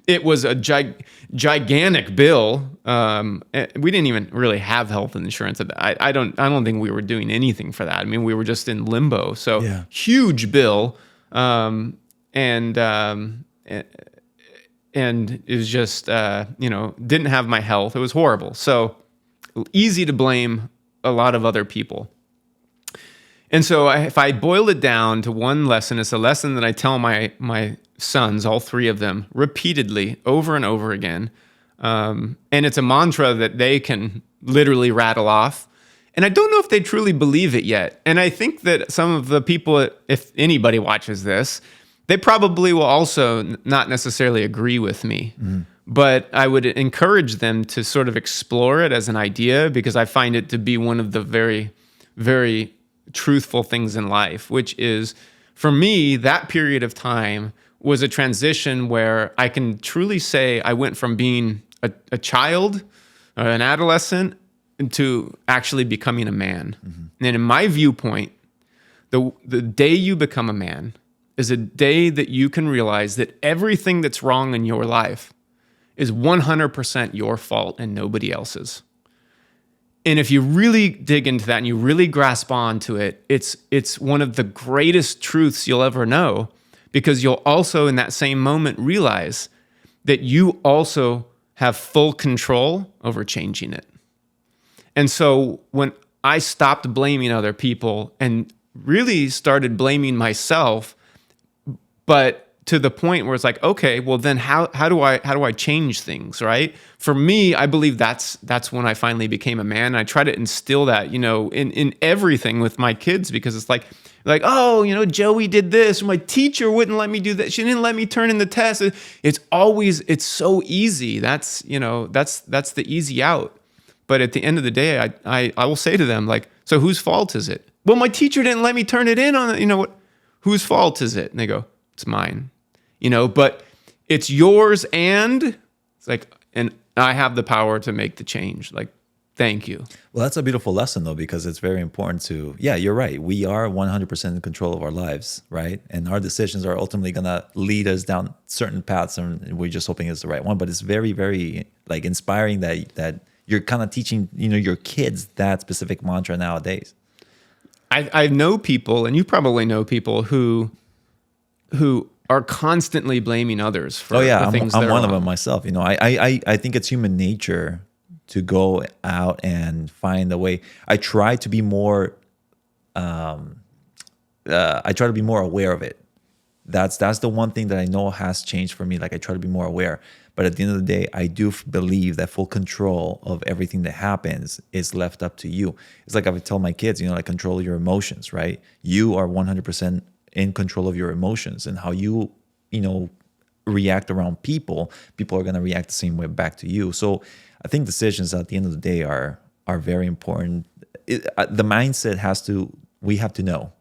It was a gigantic bill. We didn't even really have health insurance. I don't think we were doing anything for that. I mean, we were just in limbo. So Yeah. huge bill. And it was just, didn't have my health. It was horrible. So easy to blame a lot of other people. And so if I boil it down to one lesson, it's a lesson that I tell my sons, all three of them, repeatedly over and over again. And it's a mantra that they can literally rattle off. And I don't know if they truly believe it yet. And I think that some of the people, if anybody watches this, they probably will also not necessarily agree with me. But I would encourage them to sort of explore it as an idea, because I find it to be one of the very, very truthful things in life, which is, for me, that period of time was a transition where I can truly say I went from being a child, an adolescent, into actually becoming a man. And in my viewpoint, the day you become a man is a day that you can realize that everything that's wrong in your life is 100% your fault and nobody else's. And if you really dig into that and you really grasp onto it, it's one of the greatest truths you'll ever know, because you'll also in that same moment realize that you also have full control over changing it. And so when I stopped blaming other people and really started blaming myself, but to the point where it's like, okay, well then how do I change things, right? For me, I believe that's when I finally became a man. And I try to instill that, in everything with my kids, because it's like, oh, Joey did this, or my teacher wouldn't let me do that. She didn't let me turn in the test. It's so easy. That's the easy out. But at the end of the day, I will say to them, like, so whose fault is it? Well, my teacher didn't let me turn it in on what? Whose fault is it? And they go, it's mine. But it's yours, and it's like, and I have the power to make the change. Like, thank you. Well, that's a beautiful lesson, though, because it's very important to, yeah, you're right. We are 100% in control of our lives, right? And our decisions are ultimately going to lead us down certain paths, and we're just hoping it's the right one. But it's very, very like inspiring that you're kind of teaching, your kids that specific mantra nowadays. I know people, and you probably know people who are constantly blaming others for the things that are I'm one of wrong. them myself. I think it's human nature to go out and find a way. I try to be more aware of it. That's the one thing that I know has changed for me. Like, I try to be more aware. But at the end of the day, I do believe that full control of everything that happens is left up to you. It's like I would tell my kids, like, control your emotions, right? You are 100% in control of your emotions, and how you, react around people are going to react the same way back to you. So I think decisions at the end of the day are very important. The mindset we have to know,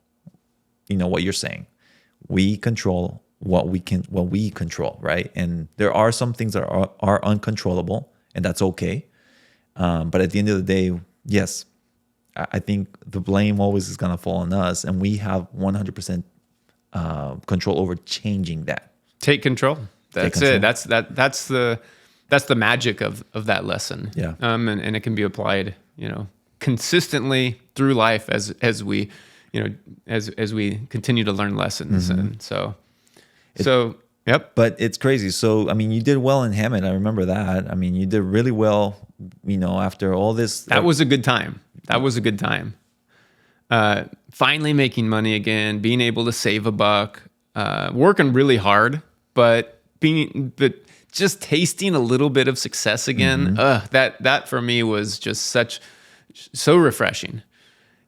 what you're saying. We control what we control, right? And there are some things that are uncontrollable, and that's okay. But at the end of the day, yes, I think the blame always is going to fall on us, and we have 100% control over changing that. Take control. That's it. That's the magic of that lesson. Yeah. And it can be applied, consistently through life as we as we continue to learn lessons. And so yep. But it's crazy. So, I mean, you did well in Hammond. I remember that. I mean, you did really well, after all this. That was a good time. That was a good time. Finally making money again, being able to save a buck, working really hard, but just tasting a little bit of success again. That for me was just so refreshing,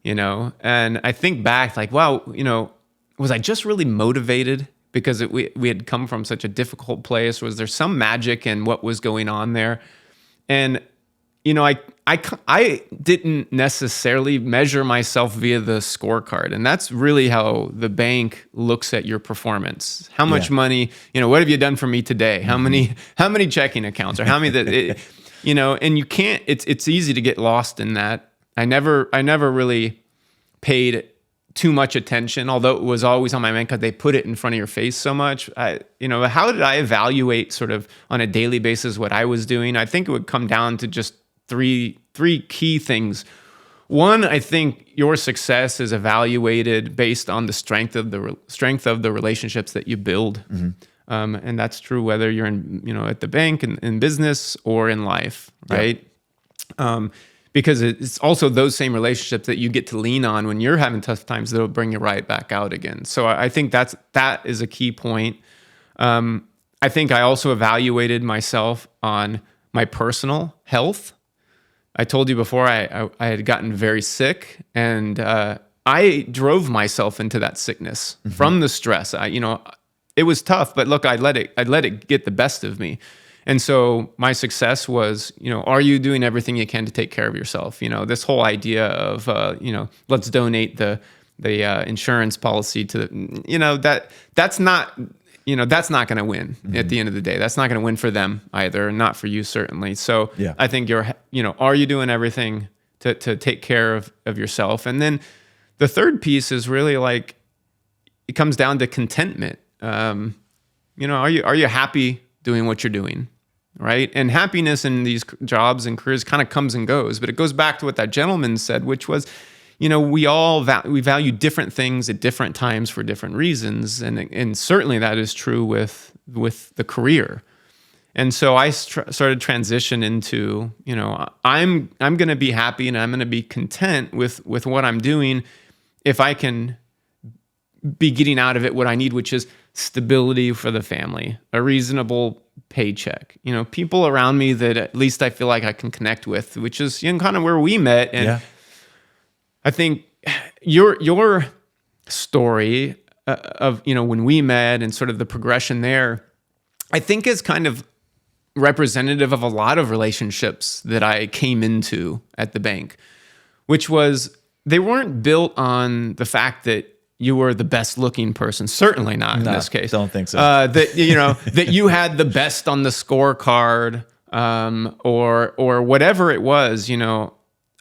and I think back like, wow, was I just really motivated because we had come from such a difficult place? Was there some magic in what was going on there? And I didn't necessarily measure myself via the scorecard. And that's really how the bank looks at your performance. How much money, what have you done for me today? How many checking accounts, or how many and you can't, it's easy to get lost in that. I never really paid too much attention, although it was always on my mind because they put it in front of your face so much. How did I evaluate sort of on a daily basis what I was doing? I think it would come down to just three key things. One, I think your success is evaluated based on the strength of the relationships that you build, and that's true whether you're in at the bank, in business, or in life, right? Because it's also those same relationships that you get to lean on when you're having tough times that'll bring you right back out again. So I think that is a key point. I think I also evaluated myself on my personal health. I told you before I had gotten very sick, and I drove myself into that sickness from the stress. It was tough, but look, I let it get the best of me. And so my success was, are you doing everything you can to take care of yourself? This whole idea of, let's donate the insurance policy to that's not going to win at the end of the day. That's not going to win for them either, and not for you certainly. So I think are you doing everything to take care of yourself? And then the third piece is really like, it comes down to contentment. Are you happy doing what you're doing, right? And happiness in these jobs and careers kind of comes and goes, but it goes back to what that gentleman said, which was, we value different things at different times for different reasons, and certainly that is true with the career. And so I started transition into, I'm going to be happy and I'm going to be content with what I'm doing if I can be getting out of it what I need, which is stability for the family, a reasonable paycheck, people around me that at least I feel like I can connect with, which is kind of where we met. And I think your story of, when we met and sort of the progression there, I think is kind of representative of a lot of relationships that I came into at the bank, which was, they weren't built on the fact that you were the best looking person. Certainly not in this case. Don't think so. That you had the best on the scorecard, or whatever it was.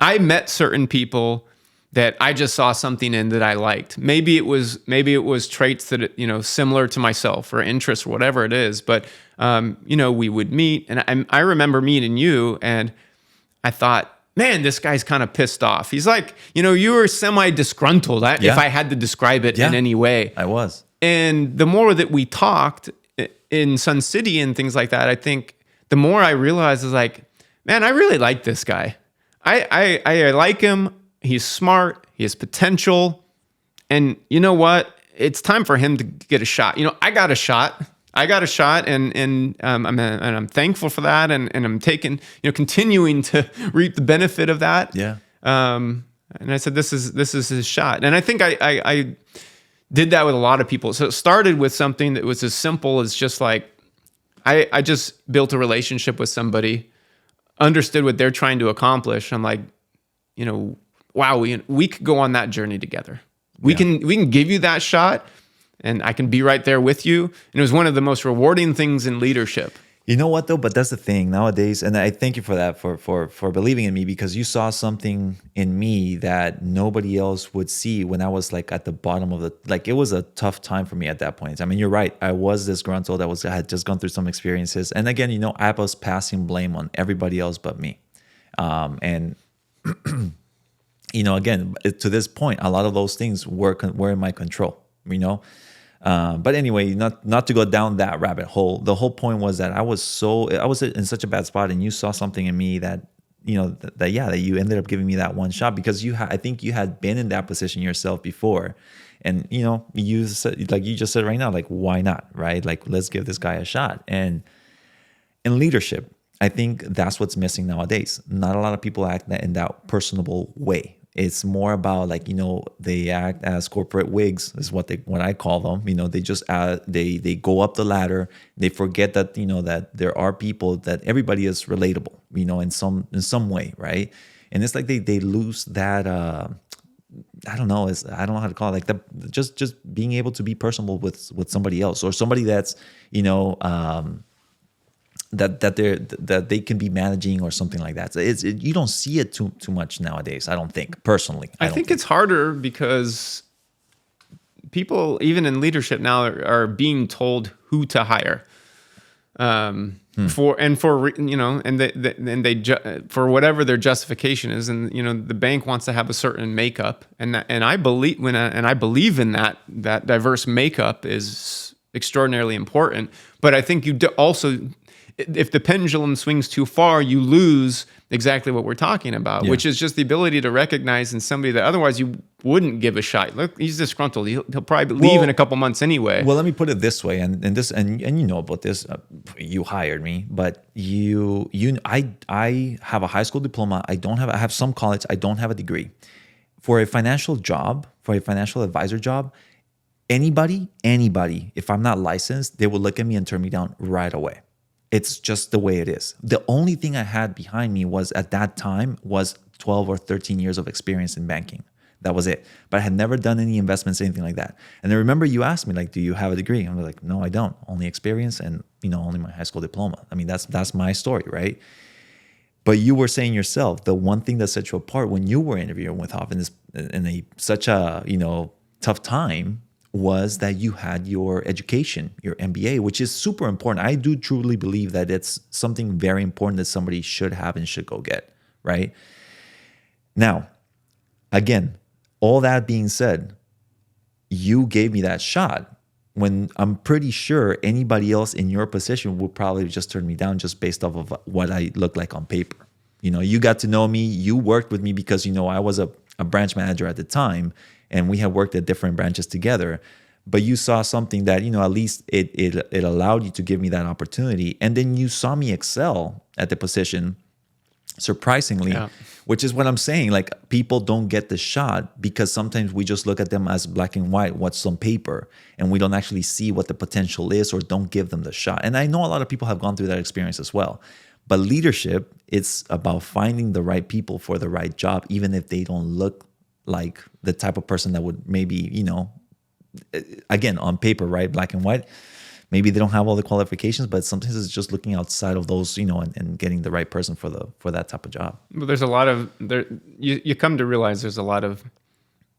I met certain people that I just saw something in that I liked. Maybe it was traits that similar to myself, or interests, or whatever it is. But we would meet, and I remember meeting you, and I thought, man, this guy's kind of pissed off. He's like, you were semi-disgruntled, if I had to describe it in any way. I was. And the more that we talked in Sun City and things like that, I think the more I realized is like, man, I really like this guy. I like him. He's smart. He has potential. And you know what? It's time for him to get a shot. I got a shot. And I'm thankful for that, and I'm continuing to reap the benefit of that. Yeah. And I said, this is his shot. And I think I did that with a lot of people. So it started with something that was as simple as just like, I just built a relationship with somebody, understood what they're trying to accomplish. I'm like, wow, we could go on that journey together. We can give you that shot, and I can be right there with you. And it was one of the most rewarding things in leadership. You know what though? But that's the thing nowadays, and I thank you for that, for believing in me, because you saw something in me that nobody else would see when I was like at the bottom of it was a tough time for me at that point. I mean, you're right. I was disgruntled. I had just gone through some experiences, and again, I was passing blame on everybody else but me, and again, to this point, a lot of those things were in my control, But anyway, not to go down that rabbit hole. The whole point was that I was in such a bad spot, and you saw something in me that that you ended up giving me that one shot because I think you had been in that position yourself before, and you said, like you just said right now, like why not, right? Like let's give this guy a shot. And in leadership, I think that's what's missing nowadays. Not a lot of people act in that personable way. It's more about like, they act as corporate wigs is what I call them. They just they go up the ladder. They forget that that there are people, that everybody is relatable, in some way, right? And it's like they lose that I don't know how to call it, like just being able to be personable with somebody else, or somebody that's that they can be managing or something like that. So you don't see it too much nowadays. I don't think, personally. I think it's harder because people, even in leadership now, are being told who to hire. For whatever their justification is, and the bank wants to have a certain makeup, and I believe in that diverse makeup is extraordinarily important. But I think also, if the pendulum swings too far, you lose exactly what we're talking about, which is just the ability to recognize in somebody that otherwise you wouldn't give a shot. Look, he's disgruntled. He'll probably leave in a couple months anyway. Well, let me put it this way, and about this. You hired me, but I have a high school diploma. I have some college. I don't have a degree. For a financial job, for a financial advisor job, anybody, if I'm not licensed, they will look at me and turn me down right away. It's just the way it is. The only thing I had behind me was, at that time, was 12 or 13 years of experience in banking. That was it. But I had never done any investments, anything like that. And I remember you asked me, like, do you have a degree? And I was like, no, I don't. Only experience and, only my high school diploma. I mean, that's my story, right? But you were saying yourself, the one thing that set you apart when you were interviewing with Hoff in such a, tough time, was that you had your education, your MBA, which is super important. I do truly believe that it's something very important that somebody should have and should go get, right? Now, again, all that being said, you gave me that shot when I'm pretty sure anybody else in your position would probably just turn me down just based off of what I look like on paper. You got to know me, you worked with me because, I was a branch manager at the time, and we had worked at different branches together. But you saw something that, at least it allowed you to give me that opportunity. And then you saw me excel at the position, surprisingly, which is what I'm saying. Like, people don't get the shot because sometimes we just look at them as black and white, what's on paper, and we don't actually see what the potential is, or don't give them the shot. And I know a lot of people have gone through that experience as well. But leadership, it's about finding the right people for the right job, even if they don't look like the type of person that would maybe, again, on paper, right, black and white, maybe they don't have all the qualifications, but sometimes it's just looking outside of those, and getting the right person for that type of job. Well, there's a lot of you come to realize there's a lot of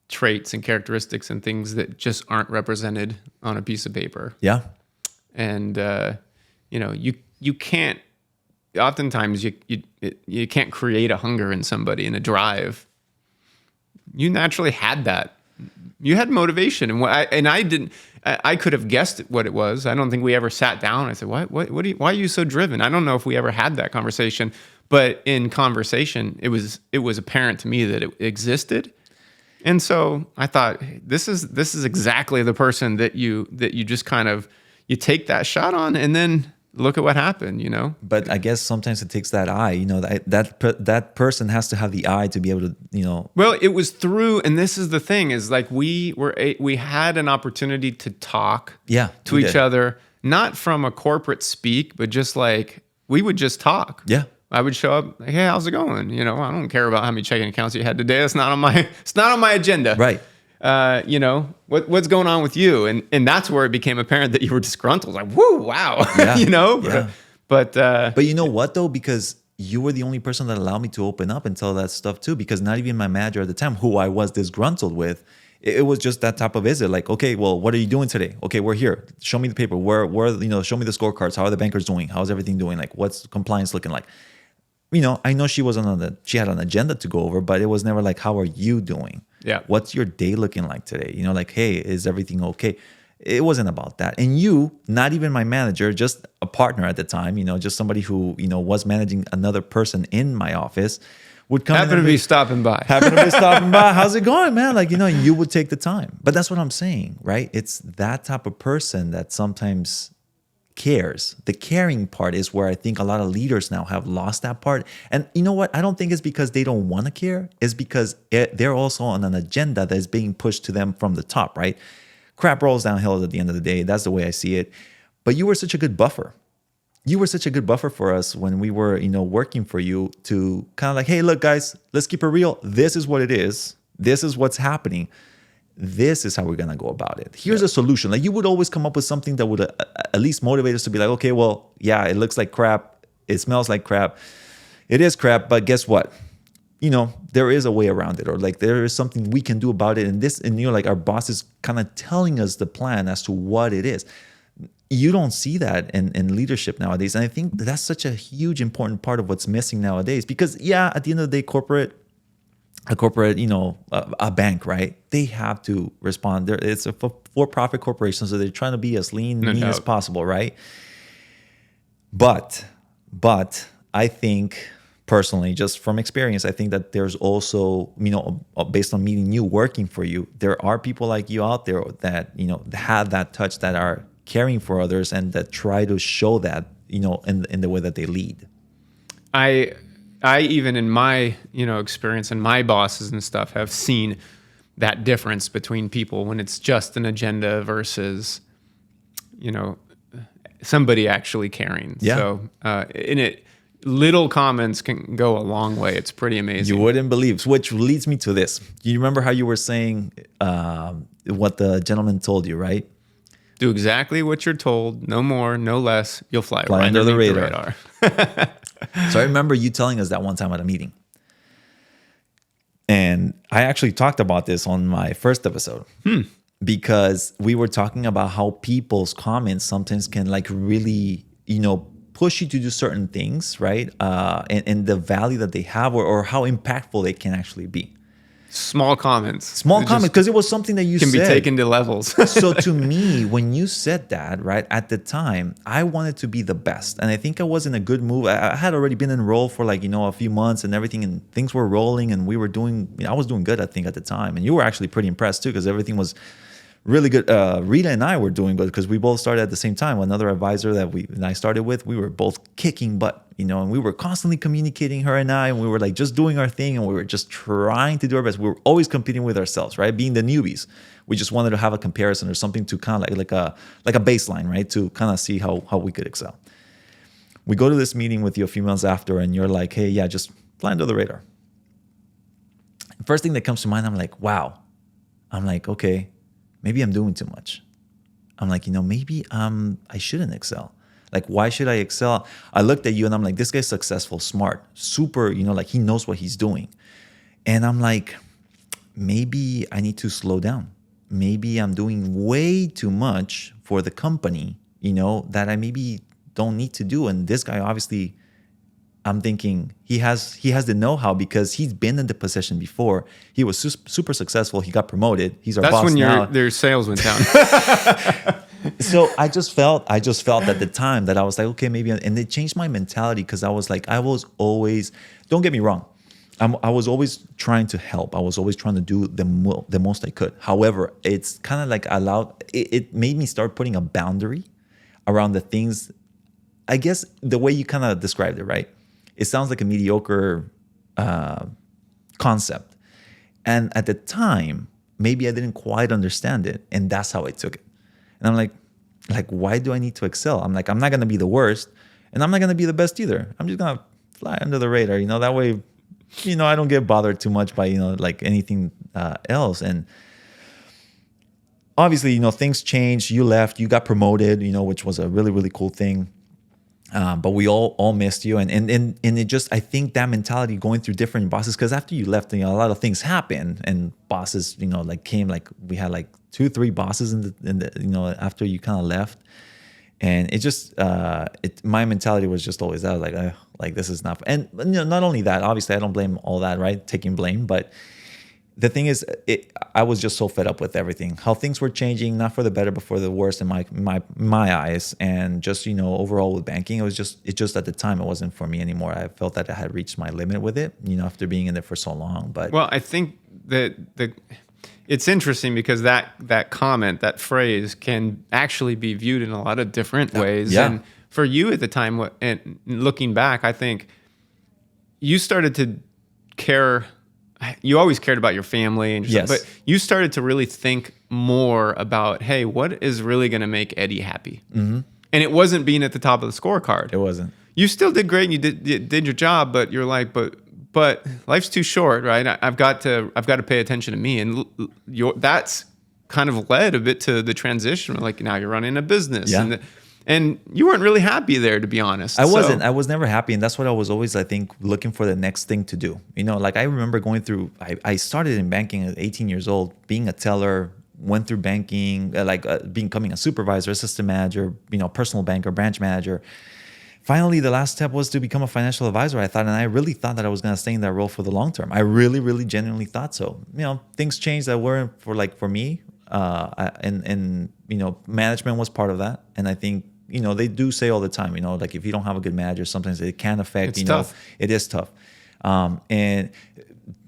traits and characteristics and things that just aren't represented on a piece of paper. Yeah. And you can't, oftentimes you can't create a hunger in somebody and a drive. You naturally had that. You had motivation, and I didn't. I could have guessed what it was. I don't think we ever sat down. I said, why are you so driven? I don't know if we ever had that conversation, but in conversation, it was apparent to me that it existed. And so I thought, this is exactly the person that you just kind of, you take that shot on, and then look at what happened, But I guess sometimes it takes that eye, that person has to have the eye to be able to, Well, it was through, and this is the thing, is like we had an opportunity to talk to each other, not from a corporate speak, but just like, we would just talk. Yeah. I would show up, hey, how's it going? I don't care about how many checking accounts you had today. It's not on my agenda. Right. What's going on with you? And that's where it became apparent that you were disgruntled. Like, whoo, wow. Yeah. Yeah. But you know what though? Because you were the only person that allowed me to open up and tell that stuff too, because not even my manager at the time, who I was disgruntled with, it was just that type of visit. Like, okay, well, what are you doing today? Okay, we're here. Show me the paper. Where show me the scorecards. How are the bankers doing? How's everything doing? Like, what's compliance looking like? I know she had an agenda to go over, but it was never like, how are you doing? Yeah. What's your day looking like today? Like, hey, is everything okay? It wasn't about that. And you, not even my manager, just a partner at the time, just somebody who, was managing another person in my office, would come Happen to be stopping by. Happen to be stopping by. How's it going, man? Like, you would take the time. But that's what I'm saying, right? It's that type of person that sometimes cares. The caring part is where I think a lot of leaders now have lost that part. And you know what? I don't think it's because they don't want to care. It's because they're also on an agenda that is being pushed to them from the top, right? Crap rolls downhill at the end of the day. That's the way I see it. But you were such a good buffer. You were such a good buffer for us when we were, working for you to kind of like, hey, look, guys, let's keep it real. This is what it is. This is what's happening. This is how we're going to go about it. Here's a solution. Like, you would always come up with something that would at least motivate us to be like, okay, well, yeah, it looks like crap. It smells like crap. It is crap. But guess what? There is a way around it, or like there is something we can do about it. And like our boss is kind of telling us the plan as to what it is. You don't see that in leadership nowadays. And I think that's such a huge important part of what's missing nowadays, because at the end of the day, a bank, right? They have to respond. It's a for-profit corporation, so they're trying to be as mean as possible, right? But I think personally, just from experience, I think that there's also, based on meeting you, working for you, there are people like you out there that, have that touch, that are caring for others, and that try to show that, in the way that they lead. I even in my, experience and my bosses and stuff have seen that difference between people when it's just an agenda versus, somebody actually caring. Yeah. So little comments can go a long way. It's pretty amazing. You wouldn't believe, which leads me to this. Do you remember how you were saying what the gentleman told you, right? Do exactly what you're told, no more, no less. You'll fly right under the radar. So I remember you telling us that one time at a meeting. And I actually talked about this on my first episode. Because we were talking about how people's comments sometimes can like really, push you to do certain things, right? And the value that they have, or how impactful they can actually be. Small comments, because it was something that you can said. Be taken to levels. So to me, when you said that, right, at the time, I wanted to be the best. And I think I was in a good move. I had already been enrolled for like, a few months and everything, and things were rolling, and I was doing good, I think, at the time. And you were actually pretty impressed too, because everything was really good. Rita and I were doing good because we both started at the same time. Another advisor that I started with, we were both kicking butt, and we were constantly communicating, her and I, and we were like just doing our thing, and we were just trying to do our best. We were always competing with ourselves, right? Being the newbies, we just wanted to have a comparison or something to kind of like a baseline, right? To kind of see how we could excel. We go to this meeting with you a few months after, and you're like, hey, yeah, just fly under the radar. First thing that comes to mind, I'm like, wow. I'm like, okay, maybe I'm doing too much. I'm like, maybe I shouldn't excel. Like, why should I excel? I looked at you and I'm like, this guy's successful, smart, super, like he knows what he's doing. And I'm like, maybe I need to slow down. Maybe I'm doing way too much for the company, that I maybe don't need to do. And this guy, obviously, I'm thinking he has the know-how because he's been in the position before. He was super successful. He got promoted. He's our boss now. That's when their sales went down. So I just felt at the time that I was like, okay, maybe, and it changed my mentality, because I was like, I was always, don't get me wrong, I was always trying to help. I was always trying to do the most I could. However, it's kind of like it made me start putting a boundary around the things. I guess the way you kind of described it, right? It sounds like a mediocre concept. And at the time, maybe I didn't quite understand it. And that's how I took it. And I'm like, why do I need to excel? I'm like, I'm not going to be the worst, and I'm not going to be the best either. I'm just going to fly under the radar. That way, I don't get bothered too much by, like anything else. And obviously, things changed. You left, you got promoted, which was a really, really cool thing. But we all missed you, and it just, I think that mentality going through different bosses, because after you left, a lot of things happened, and bosses, came, like we had like 2-3 bosses in the after you kind of left, And it just my mentality was just always that, like this is not. And not only that, obviously I don't blame all that, right? Taking blame, but the thing is, I was just so fed up with everything, how things were changing, not for the better, but for the worse in my eyes. And just, overall with banking, it just at the time, it wasn't for me anymore. I felt that I had reached my limit with it, after being in it for so long. But well, I think that it's interesting because that comment, that phrase can actually be viewed in a lot of different ways. Yeah. And for you at the time, and looking back, I think you started to care. You always cared about your family, but you started to really think more about, hey, what is really going to make Eddie happy? Mm-hmm. And it wasn't being at the top of the scorecard. It wasn't. You still did great, and you did your job, but you're like, but life's too short, right? I've got to pay attention to me, and that's kind of led a bit to the transition. Like now you're running a business, and you weren't really happy there, to be honest. I wasn't. I was never happy. And that's what I was always, I think, looking for the next thing to do. Like I remember going through, I started in banking at 18 years old, being a teller, went through banking, becoming a supervisor, assistant manager, personal banker, branch manager. Finally, the last step was to become a financial advisor, I thought. And I really thought that I was going to stay in that role for the long term. I really, really genuinely thought so. Things changed that weren't for me. And management was part of that. And I think, they do say all the time, like if you don't have a good manager, sometimes it can affect, it's tough. It is tough. And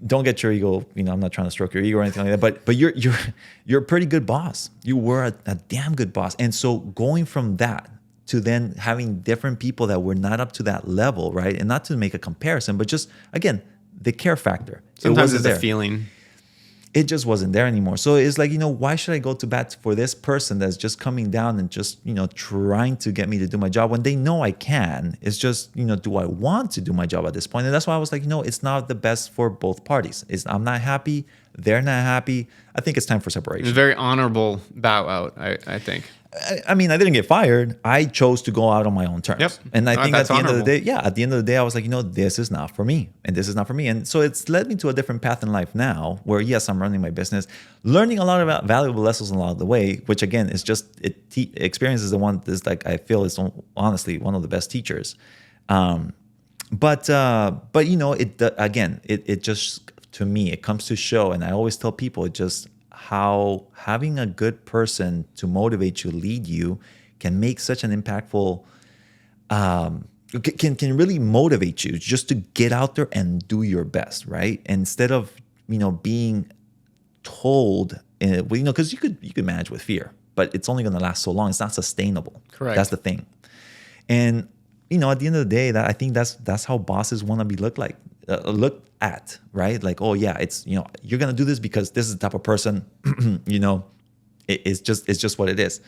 don't get your ego, I'm not trying to stroke your ego or anything like that, but you're a pretty good boss. You were a damn good boss. And so going from that to then having different people that were not up to that level, right? And not to make a comparison, but just, again, the care factor. Sometimes it's a feeling. It just wasn't there anymore. So it's like, why should I go to bat for this person that's just coming down and just, trying to get me to do my job when they know I can? It's just, do I want to do my job at this point? And that's why I was like, it's not the best for both parties. I'm not happy. They're not happy. I think it's time for separation. It's a very honorable bow out, I think. I mean, I didn't get fired. I chose to go out on my own terms. Yep. And I think at the honorable. end of the day, I was like, this is not for me. And this is not for me. And so it's led me to a different path in life now where, yes, I'm running my business, learning a lot of valuable lessons along the way, which again, is just, experience is the one that's like, I feel is honestly one of the best teachers. But it just, to me, it comes to show, and I always tell people, how having a good person to motivate you, lead you, can make such an impactful, can really motivate you just to get out there and do your best, right? Instead of, being told, because you could manage with fear, but it's only going to last so long. It's not sustainable. Correct. That's the thing. And, at the end of the day, I think that's how bosses want to be looked at, right? Like, oh yeah, it's, you're going to do this because this is the type of person, it's just what it is.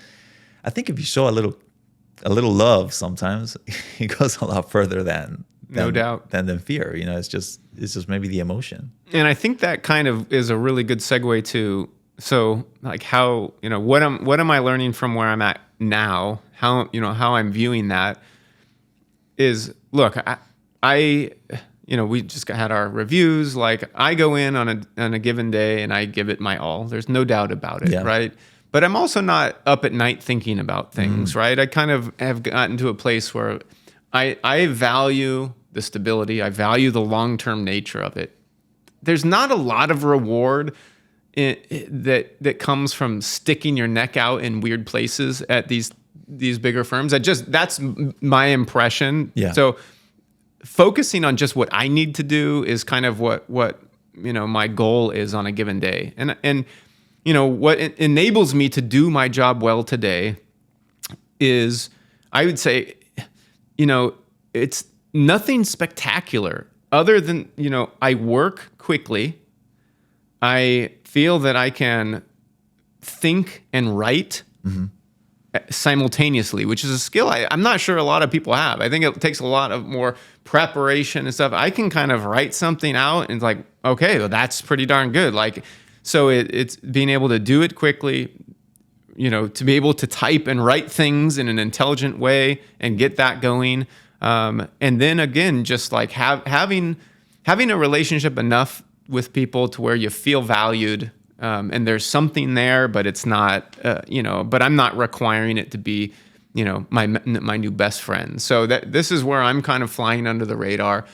I think if you show a little love sometimes, it goes a lot further than no doubt than fear. It's just maybe the emotion. And I think that kind of is a really good segue to, so like how, what am I learning from where I'm at now? How I'm viewing that is, look, I we just had our reviews. Like I go in on a given day and I give it my all. There's no doubt about it, right? But I'm also not up at night thinking about things, right? I kind of have gotten to a place where I value the stability. I value the long-term nature of it. There's not a lot of reward that comes from sticking your neck out in weird places at these bigger firms. That's my impression. Yeah. So focusing on just what I need to do is kind of what my goal is on a given day. And what enables me to do my job well today is, I would say, it's nothing spectacular other than, I work quickly. I feel that I can think and write simultaneously, which is a skill I'm not sure a lot of people have. I think it takes a lot of more preparation and stuff. I can kind of write something out and it's like, okay, well, that's pretty darn good. Like, so it's being able to do it quickly, to be able to type and write things in an intelligent way and get that going. And then again, just like having a relationship enough with people to where you feel valued, and there's something there, but it's not, but I'm not requiring it to be, my new best friend. So this is where I'm kind of flying under the radar.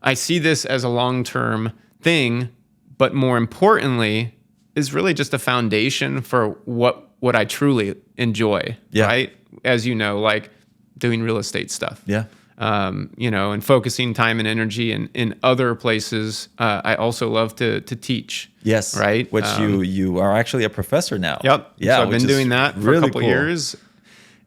I see this as a long-term thing, but more importantly, is really just a foundation for what I truly enjoy, right? As you know, like doing real estate stuff. Yeah. And focusing time and energy in other places. I also love to teach. Yes. Right. Which you are actually a professor now. Yep. Yeah. So I've been doing that for a couple years.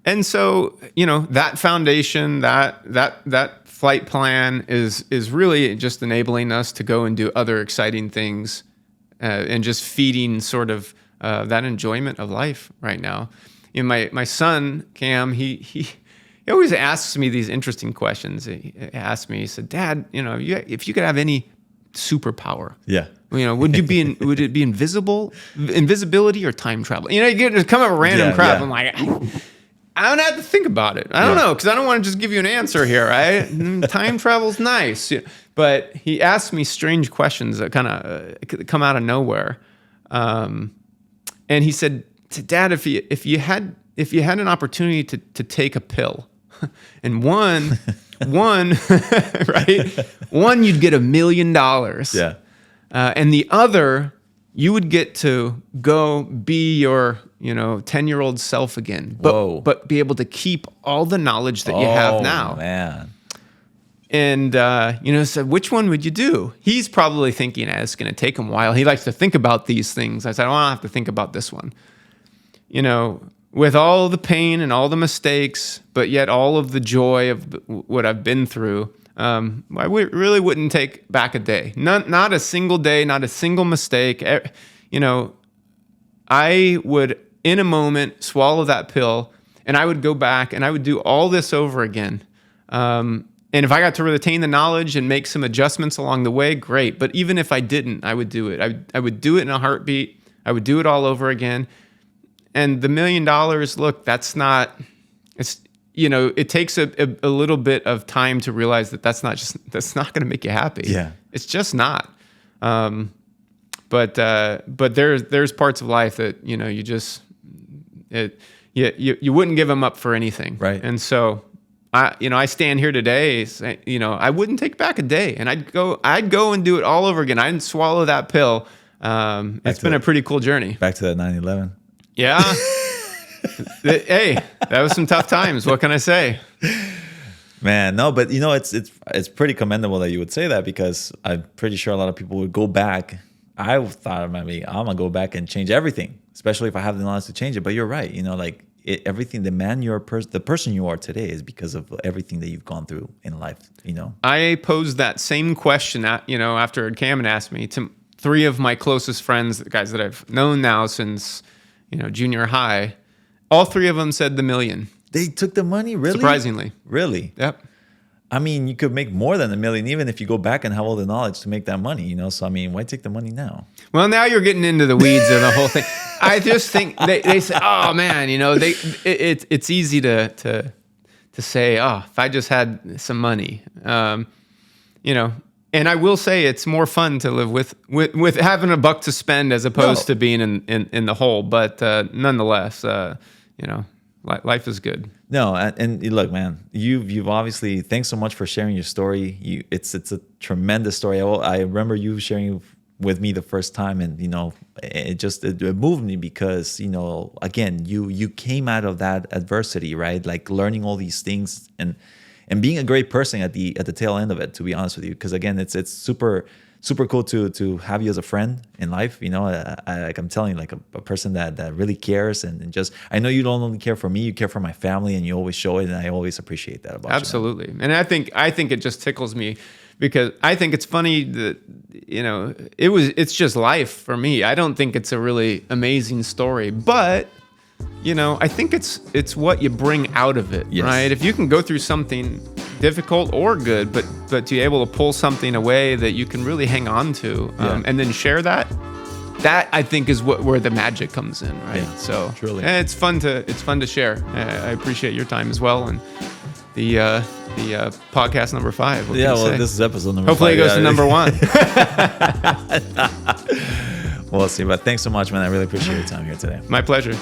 And so, that foundation, that flight plan is really just enabling us to go and do other exciting things, and just feeding sort of that enjoyment of life right now. My son, Cam, he always asks me these interesting questions. He asked me, he said, "Dad, if you could have any superpower, would it be invisibility or time travel?" You get come up with random crap. I'm like, I don't have to think about it. I don't know, because I don't want to just give you an answer here, right? Time travel's nice, but he asked me strange questions that kind of come out of nowhere. And he said, "Dad, if you had an opportunity to take a pill, and one, right? One, you'd get $1 million. Yeah. And the other, you would get to go be your, 10-year-old self again, but be able to keep all the knowledge that you have now." Man. And, so which one would you do? He's probably thinking, it's going to take him a while. He likes to think about these things. I said, I don't have to think about this one. With all the pain and all the mistakes, but yet all of the joy of what I've been through, I really wouldn't take back a day. Not a single day, not a single mistake. I would, in a moment, swallow that pill, and I would go back and I would do all this over again. And if I got to retain the knowledge and make some adjustments along the way, great. But even if I didn't, I would do it. I would do it in a heartbeat. I would do it all over again. And the $1 million, look, that's not, it takes a little bit of time to realize that's not going to make you happy. Yeah. It's just not. But there's parts of life that, you wouldn't give them up for anything. Right. And so I stand here today, I wouldn't take back a day, and I'd go and do it all over again. I didn't swallow that pill. It's been a pretty cool journey. Back to that 9/11. Yeah. Hey, that was some tough times. What can I say? Man, no, but it's pretty commendable that you would say that, because I'm pretty sure a lot of people would go back. I thought maybe I'm gonna go back and change everything, especially if I have the knowledge to change it. But you're right. Everything, the person you are today is because of everything that you've gone through in life. I posed that same question after Cam had asked me to 3 of my closest friends, the guys that I've known now since junior high. All 3 of them said the $1 million. They took the money, really? Surprisingly. Really? Yep. I mean, you could make more than $1 million even if you go back and have all the knowledge to make that money, So, I mean, why take the money now? Well, now you're getting into the weeds of the whole thing. I just think they say, oh man, it's easy to say, oh, if I just had some money, And I will say it's more fun to live with having a buck to spend as opposed to being in the hole. But nonetheless, life is good. No, and look, man, you've obviously, thanks so much for sharing your story. It's a tremendous story. I remember you sharing with me the first time, and it moved me because again, you came out of that adversity, right? Like learning all these things and being a great person at the tail end of it, to be honest with you. Because again, it's super cool to have you as a friend in life. Like I'm telling you, like a person that really cares and just, I know you don't only care for me, you care for my family, and you always show it, and I always appreciate that about you. Absolutely. And I think it just tickles me, because I think it's funny that it's just life for me. I don't think it's a really amazing story, but I think it's what you bring out of it, yes. Right? If you can go through something difficult or good, but to be able to pull something away that you can really hang on to, and then share that I think is where the magic comes in, right? Yeah, so truly, it's fun to share. I appreciate your time as well, and the podcast number 5. This is episode number 5. Hopefully it goes to number 1. We'll see. But thanks so much, man. I really appreciate your time here today. My pleasure.